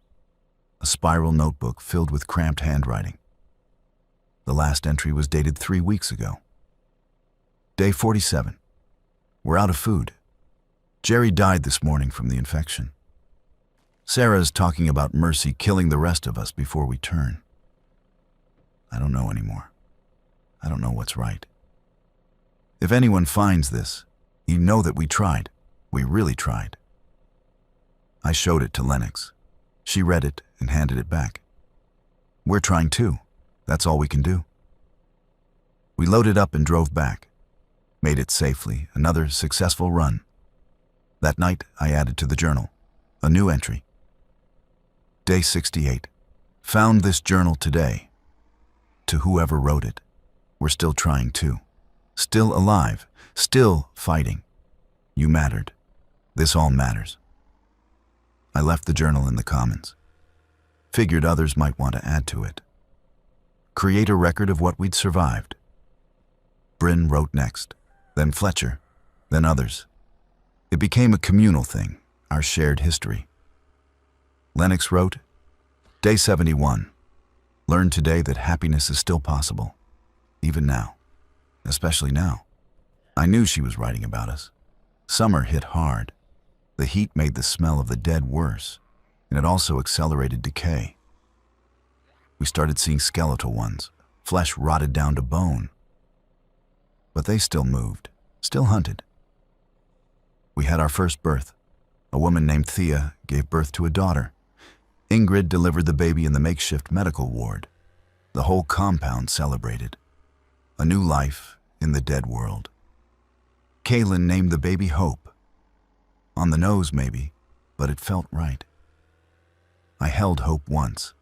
a spiral notebook filled with cramped handwriting. The last entry was dated 3 weeks ago. Day 47. We're out of food. Jerry died this morning from the infection. Sarah's talking about Mercy killing the rest of us before we turn. I don't know anymore. I don't know what's right. If anyone finds this, you know that we tried. We really tried. I showed it to Lennox. She read it and handed it back. We're trying too. That's all we can do. We loaded up and drove back. Made it safely, another successful run. That night, I added to the journal a new entry. Day 68. Found this journal today. To whoever wrote it, we're still trying too. Still alive, still fighting. You mattered. This all matters. I left the journal in the Commons. Figured others might want to add to it. Create a record of what we'd survived. Bryn wrote next, then Fletcher, then others. It became a communal thing, our shared history. Lennox wrote, Day 71. Learned today that happiness is still possible, even now, especially now. I knew she was writing about us. Summer hit hard. The heat made the smell of the dead worse, and it also accelerated decay. We started seeing skeletal ones, flesh rotted down to bone. But they still moved, still hunted. We had our first birth. A woman named Thea gave birth to a daughter. Ingrid delivered the baby in the makeshift medical ward. The whole compound celebrated. A new life in the dead world. Kaylin named the baby Hope. On the nose, maybe, but it felt right. I held Hope once,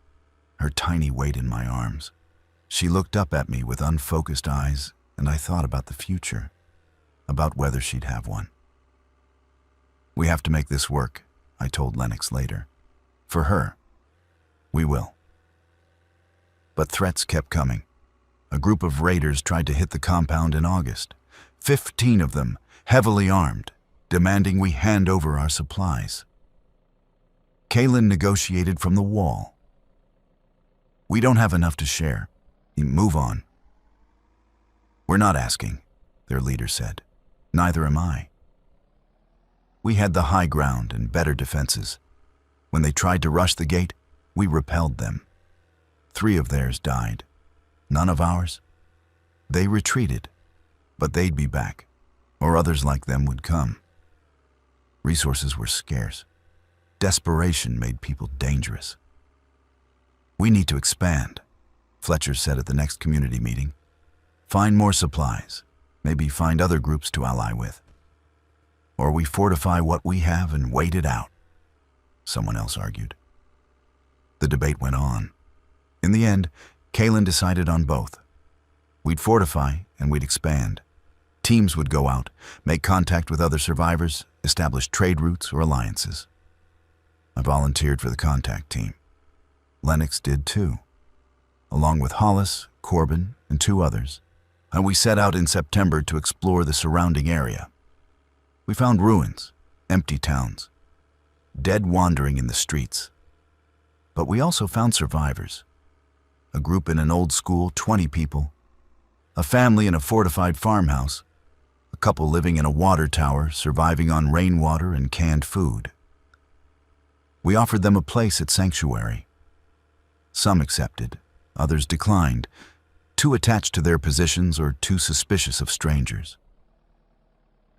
her tiny weight in my arms. She looked up at me with unfocused eyes, and I thought about the future, about whether she'd have one. "We have to make this work," I told Lennox later. "For her. We will." But threats kept coming. A group of raiders tried to hit the compound in August, 15 of them, heavily armed, demanding we hand over our supplies. Kaylin negotiated from the wall. "We don't have enough to share. Move on." "We're not asking," their leader said. "Neither am I." We had the high ground and better defenses. When they tried to rush the gate, we repelled them. 3 of theirs died. None of ours. They retreated, but they'd be back, or others like them would come. Resources were scarce. Desperation made people dangerous. "We need to expand," Fletcher said at the next community meeting. "Find more supplies, maybe find other groups to ally with. Or we fortify what we have and wait it out," someone else argued. The debate went on. In the end, Kaylin decided on both. We'd fortify and we'd expand. Teams would go out, make contact with other survivors, establish trade routes or alliances. I volunteered for the contact team. Lennox did too, along with Hollis, Corbin, and 2 others, and we set out in September to explore the surrounding area. We found ruins, empty towns, dead wandering in the streets. But we also found survivors. A group in an old school, 20 people, a family in a fortified farmhouse, a couple living in a water tower surviving on rainwater and canned food. We offered them a place at Sanctuary. Some accepted, others declined, too attached to their positions or too suspicious of strangers.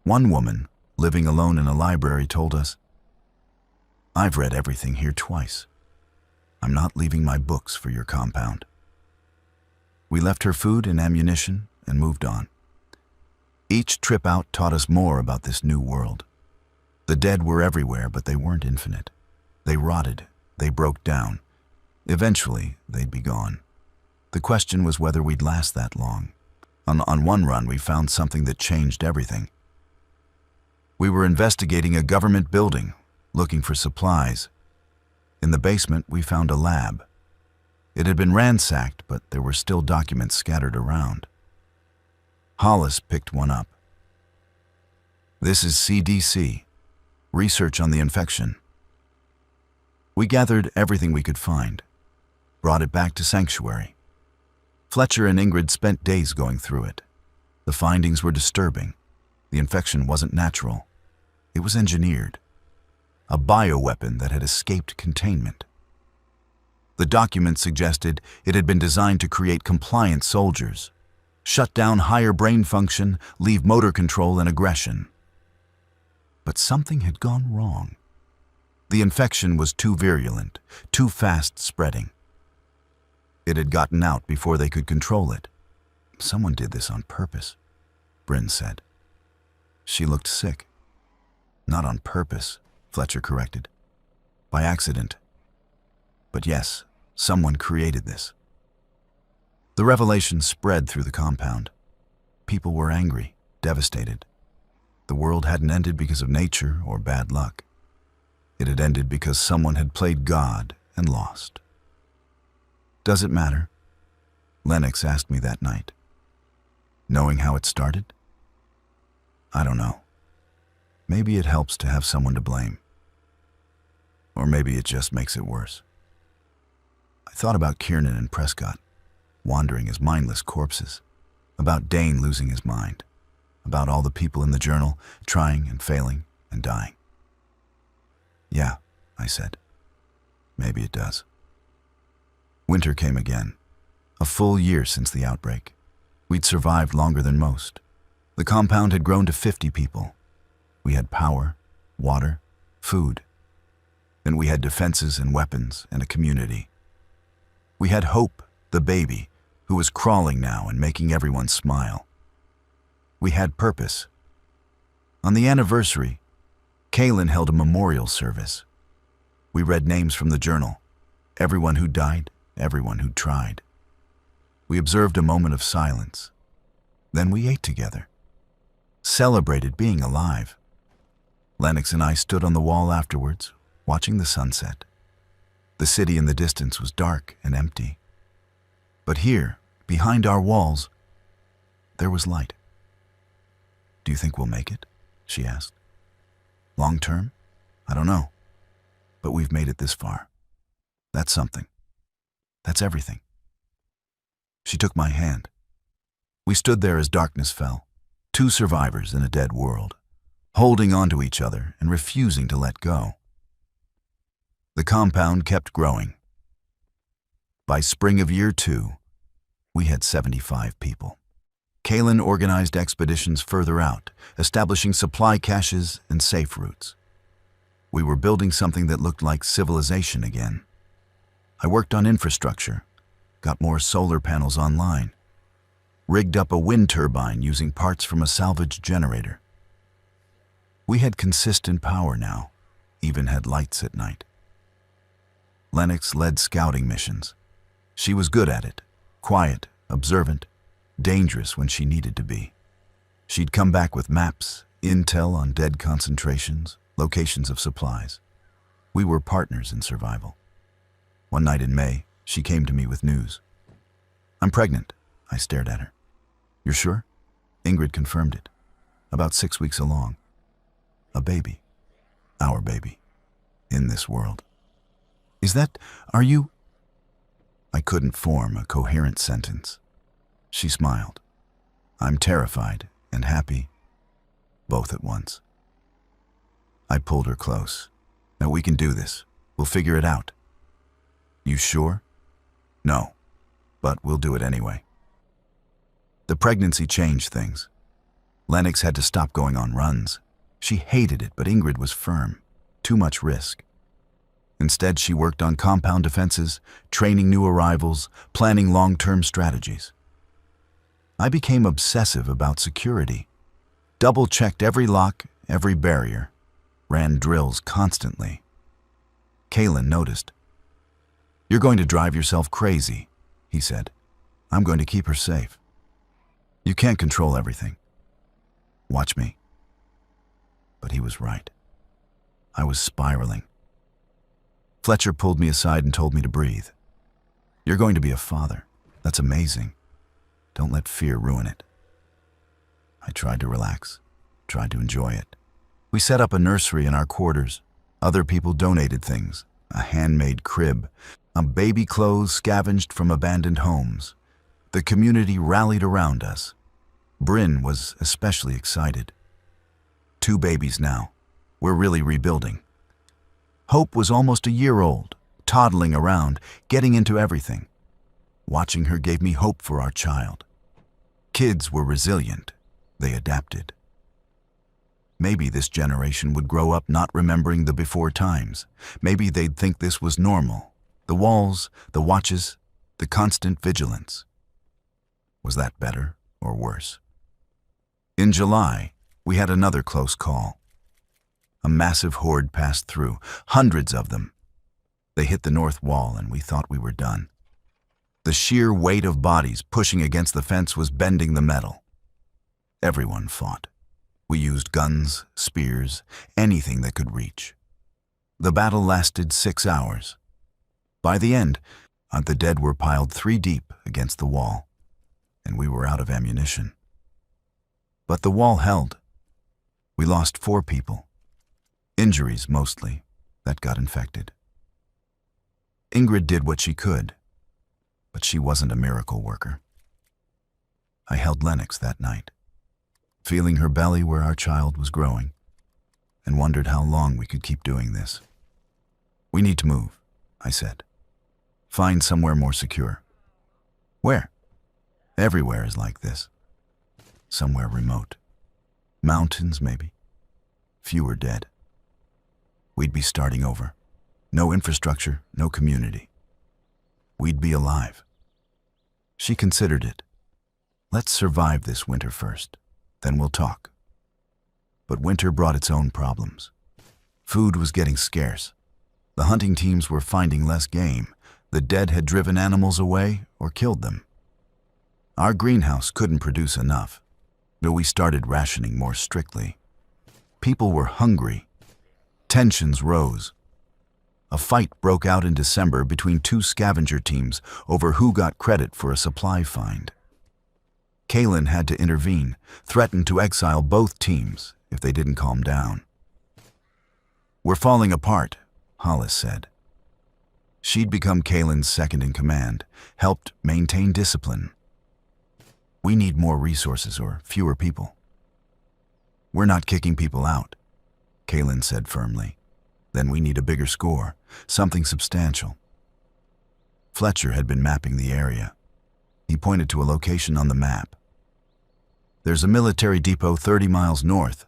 One woman, living alone in a library, told us, "I've read everything here twice. I'm not leaving my books for your compound." We left her food and ammunition and moved on. Each trip out taught us more about this new world. The dead were everywhere, but they weren't infinite. They rotted, they broke down. Eventually, they'd be gone. The question was whether we'd last that long. On one run, we found something that changed everything. We were investigating a government building, looking for supplies. In the basement, we found a lab. It had been ransacked, but there were still documents scattered around. Hollis picked one up. "This is CDC, research on the infection." We gathered everything we could find, brought it back to Sanctuary. Fletcher and Ingrid spent days going through it. The findings were disturbing. The infection wasn't natural. It was engineered. A bioweapon that had escaped containment. The document suggested it had been designed to create compliant soldiers, shut down higher brain function, leave motor control and aggression. But something had gone wrong. The infection was too virulent, too fast spreading. It had gotten out before they could control it. "Someone did this on purpose," Bryn said. She looked sick. "Not on purpose," Fletcher corrected. "By accident. But yes, someone created this." The revelation spread through the compound. People were angry, devastated. The world hadn't ended because of nature or bad luck. It had ended because someone had played God and lost. "Does it matter?" Lennox asked me that night. "Knowing how it started?" "I don't know. Maybe it helps to have someone to blame. Or maybe it just makes it worse." I thought about Kiernan and Prescott, wandering as mindless corpses, about Dane losing his mind, about all the people in the journal trying and failing and dying. "Yeah," I said. "Maybe it does." Winter came again. A full year since the outbreak. We'd survived longer than most. The compound had grown to 50 people. We had power, water, food. And we had defenses and weapons and a community. We had Hope, the baby, who was crawling now and making everyone smile. We had purpose. On the anniversary, Kaylin held a memorial service. We read names from the journal, everyone who died, everyone who tried. We observed a moment of silence. Then we ate together, celebrated being alive. Lennox and I stood on the wall afterwards, watching the sunset. The city in the distance was dark and empty. But here, behind our walls, there was light. "Do you think we'll make it?" she asked. "Long term? I don't know. But we've made it this far. That's something. That's everything." She took my hand. We stood there as darkness fell, two survivors in a dead world, holding onto each other and refusing to let go. The compound kept growing. By spring of year 2, we had 75 people. Kalen organized expeditions further out, establishing supply caches and safe routes. We were building something that looked like civilization again. I worked on infrastructure, got more solar panels online, rigged up a wind turbine using parts from a salvaged generator. We had consistent power now, even had lights at night. Lennox led scouting missions. She was good at it, quiet, observant, dangerous when she needed to be. She'd come back with maps, intel on dead concentrations, locations of supplies. We were partners in survival. One night in May, she came to me with news. "I'm pregnant." I stared at her. "You're sure?" Ingrid confirmed it. "About 6 weeks along. A baby. Our baby. In this world." Are you?" I couldn't form a coherent sentence. She smiled. "I'm terrified and happy, both at once." I pulled her close. "Now we can do this. We'll figure it out." "You sure?" "No, but we'll do it anyway." The pregnancy changed things. Lennox had to stop going on runs. She hated it, but Ingrid was firm. Too much risk. Instead, she worked on compound defenses, training new arrivals, planning long-term strategies. I became obsessive about security. Double-checked every lock, every barrier. Ran drills constantly. Kalen noticed. "You're going to drive yourself crazy," he said. "I'm going to keep her safe. You can't control everything. Watch me." But he was right. I was spiraling. Fletcher pulled me aside and told me to breathe. "You're going to be a father. That's amazing. Don't let fear ruin it." I tried to relax, tried to enjoy it. We set up a nursery in our quarters. Other people donated things, a handmade crib, a baby clothes scavenged from abandoned homes. The community rallied around us. Bryn was especially excited. 2 babies now. We're really rebuilding. Hope was almost a year old, toddling around, getting into everything. Watching her gave me hope for our child. Kids were resilient. They adapted. Maybe this generation would grow up not remembering the before times. Maybe they'd think this was normal. The walls, the watches, the constant vigilance. Was that better or worse? In July, we had another close call. A massive horde passed through, hundreds of them. They hit the north wall and we thought we were done. The sheer weight of bodies pushing against the fence was bending the metal. Everyone fought. We used guns, spears, anything that could reach. The battle lasted 6 hours. By the end, the dead were piled 3 deep against the wall, and we were out of ammunition. But the wall held. We lost 4 people. Injuries, mostly, that got infected. Ingrid did what she could, but she wasn't a miracle worker. I held Lennox that night, feeling her belly where our child was growing, and wondered how long we could keep doing this. "We need to move," I said. "Find somewhere more secure." "Where?" "Everywhere is like this. Somewhere remote. Mountains, maybe. Fewer dead. We'd be starting over. No infrastructure, no community. We'd be alive." She considered it. "Let's survive this winter first, then we'll talk." But winter brought its own problems. Food was getting scarce. The hunting teams were finding less game. The dead had driven animals away or killed them. Our greenhouse couldn't produce enough, but we started rationing more strictly. People were hungry. Tensions rose. A fight broke out in December between two scavenger teams over who got credit for a supply find. Kaylin had to intervene, threatened to exile both teams if they didn't calm down. "We're falling apart," Hollis said. She'd become Kaylin's second in command, helped maintain discipline. "We need more resources or fewer people." "We're not kicking people out," Kaylin said firmly. "Then we need a bigger score, something substantial." Fletcher had been mapping the area. He pointed to a location on the map. "There's a military depot 30 miles north.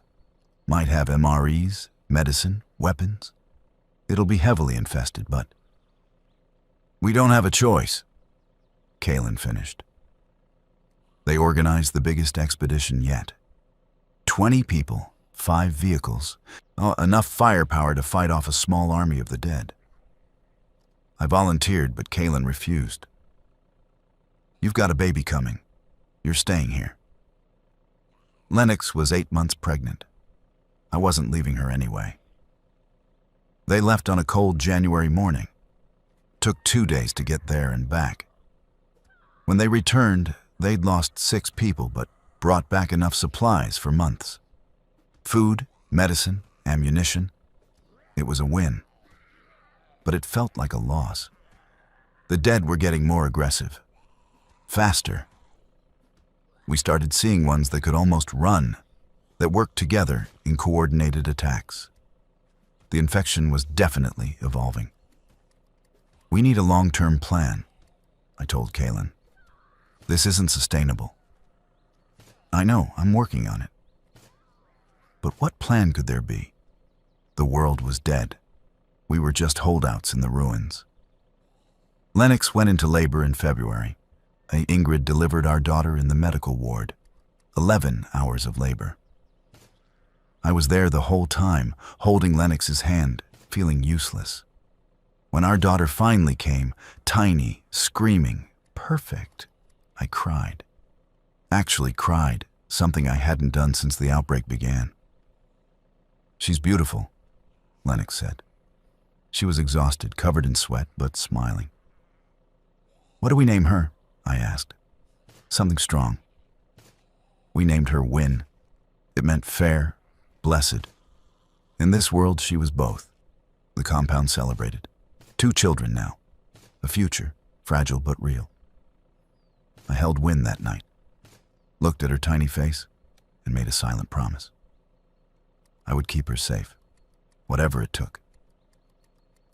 Might have MREs, medicine, weapons. It'll be heavily infested, but..." "We don't have a choice," Kaylin finished. They organized the biggest expedition yet. 20 people, 5 vehicles, enough firepower to fight off a small army of the dead. I volunteered, but Kaylin refused. "You've got a baby coming. You're staying here." Lennox was 8 months pregnant. I wasn't leaving her anyway. They left on a cold January morning. Took 2 days to get there and back. When they returned, they'd lost 6 people, but brought back enough supplies for months. Food, medicine, ammunition. It was a win. But it felt like a loss. The dead were getting more aggressive. Faster. We started seeing ones that could almost run, that worked together in coordinated attacks. The infection was definitely evolving. "We need a long-term plan," I told Kaylin. "This isn't sustainable." "I know, I'm working on it." But what plan could there be? The world was dead. We were just holdouts in the ruins. Lennox went into labor in February. Ingrid delivered our daughter in the medical ward. 11 hours of labor. I was there the whole time, holding Lennox's hand, feeling useless. When our daughter finally came, tiny, screaming, perfect, I cried. Actually cried, something I hadn't done since the outbreak began. "She's beautiful," Lennox said. She was exhausted, covered in sweat, but smiling. "What do we name her?" I asked. "Something strong." We named her Win. It meant fair, blessed. In this world, she was both. The compound celebrated. 2 children now. A future, fragile but real. I held Win that night, looked at her tiny face, and made a silent promise. I would keep her safe, whatever it took.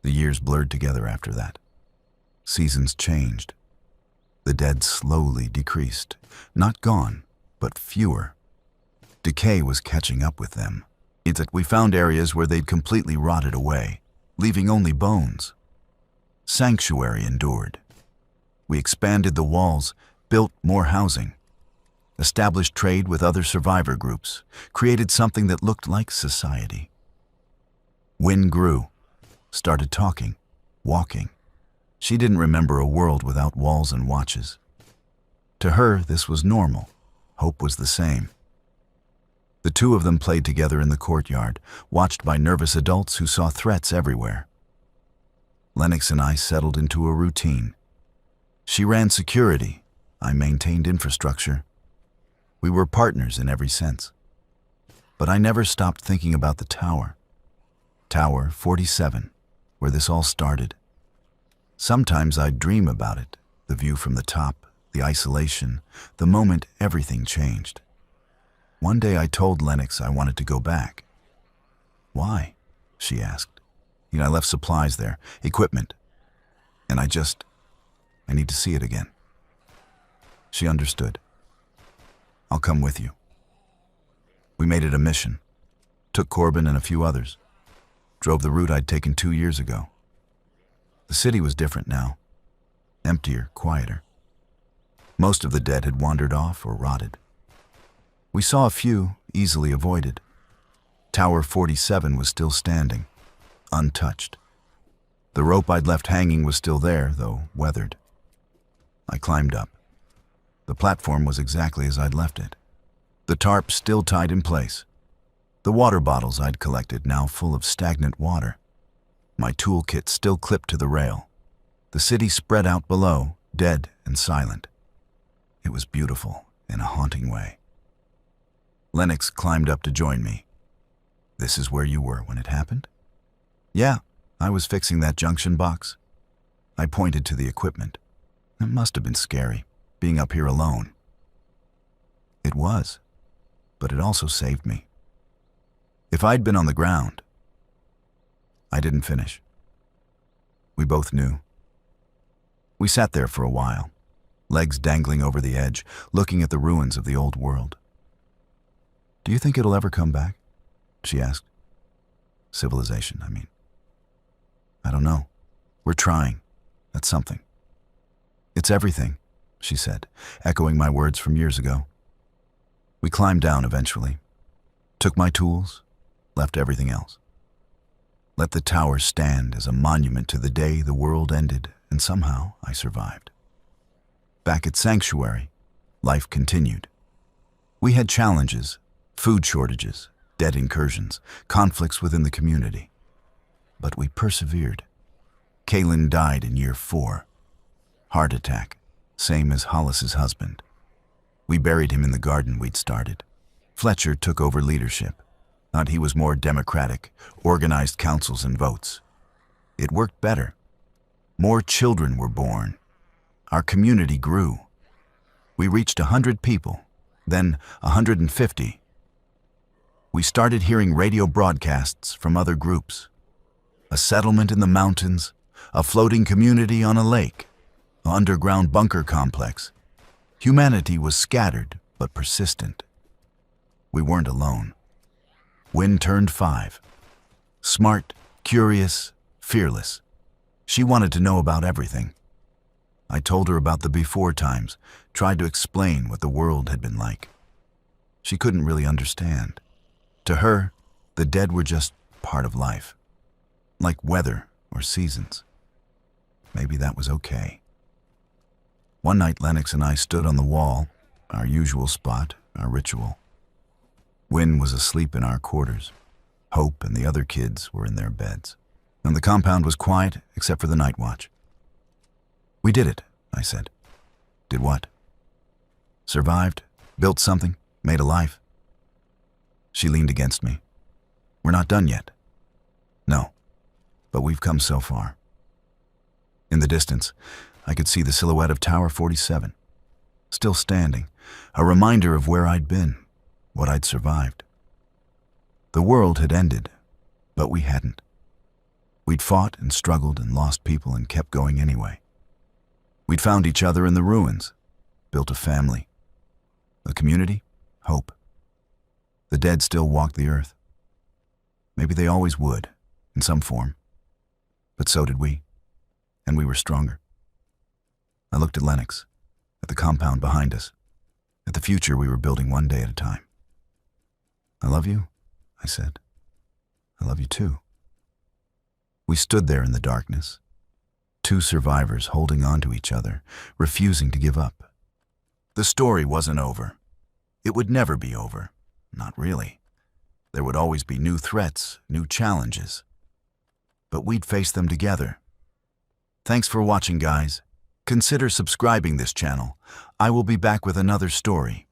The years blurred together after that. Seasons changed. The dead slowly decreased, not gone, but fewer. Decay was catching up with them. It's that we found areas where they'd completely rotted away, leaving only bones. Sanctuary endured. We expanded the walls, built more housing, established trade with other survivor groups, created something that looked like society. Win grew, started talking, walking. She didn't remember a world without walls and watches. To her, this was normal. Hope was the same. The 2 of them played together in the courtyard, watched by nervous adults who saw threats everywhere. Lennox and I settled into a routine. She ran security. I maintained infrastructure. We were partners in every sense. But I never stopped thinking about the tower. Tower 47, where this all started. Sometimes I'd dream about it, the view from the top, the isolation, the moment everything changed. One day I told Lennox I wanted to go back. "Why?" she asked. "I left supplies there, equipment, and I need to see it again." She understood. "I'll come with you." We made it a mission. Took Corbin and a few others. Drove the route I'd taken 2 years ago. The city was different now. Emptier, quieter. Most of the dead had wandered off or rotted. We saw a few, easily avoided. Tower 47 was still standing, untouched. The rope I'd left hanging was still there, though weathered. I climbed up. The platform was exactly as I'd left it. The tarp still tied in place. The water bottles I'd collected now full of stagnant water. My toolkit still clipped to the rail. The city spread out below, dead and silent. It was beautiful in a haunting way. Lennox climbed up to join me. "This is where you were when it happened?" "Yeah, I was fixing that junction box." I pointed to the equipment. It must have been scary, being up here alone. It was, but it also saved me. If I'd been on the ground... I didn't finish. We both knew. We sat there for a while, legs dangling over the edge, looking at the ruins of the old world. "Do you think it'll ever come back?" she asked. "Civilization, I mean." "I don't know. We're trying. That's something." "It's everything," she said, echoing my words from years ago. We climbed down eventually, took my tools, left everything else. Let the tower stand as a monument to the day the world ended, and somehow I survived. Back at Sanctuary, life continued. We had challenges, food shortages, dead incursions, conflicts within the community. But we persevered. Kaylin died in year 4. Heart attack, same as Hollis's husband. We buried him in the garden we'd started. Fletcher took over leadership. Thought he was more democratic, organized councils and votes. It worked better. More children were born. Our community grew. We reached 100 people, then 150. We started hearing radio broadcasts from other groups. A settlement in the mountains, a floating community on a lake, an underground bunker complex. Humanity was scattered but persistent. We weren't alone. Wynn turned 5. Smart, curious, fearless. She wanted to know about everything. I told her about the before times, tried to explain what the world had been like. She couldn't really understand. To her, the dead were just part of life, like weather or seasons. Maybe that was okay. One night, Lennox and I stood on the wall, our usual spot, our ritual. Wynn was asleep in our quarters. Hope and the other kids were in their beds. And the compound was quiet except for the night watch. "We did it," I said. "Did what?" "Survived, built something, made a life." She leaned against me. "We're not done yet." "No, but we've come so far." In the distance, I could see the silhouette of Tower 47, still standing, a reminder of where I'd been, what I'd survived. The world had ended, but we hadn't. We'd fought and struggled and lost people and kept going anyway. We'd found each other in the ruins, built a family, a community, hope. The dead still walked the earth. Maybe they always would, in some form. But so did we, and we were stronger. I looked at Lennox, at the compound behind us, at the future we were building one day at a time. "I love you," I said. "I love you too." We stood there in the darkness, 2 survivors holding on to each other, refusing to give up. The story wasn't over. It would never be over. Not really. There would always be new threats, new challenges. But we'd face them together. Thanks for watching, guys. Consider subscribing this channel. I will be back with another story.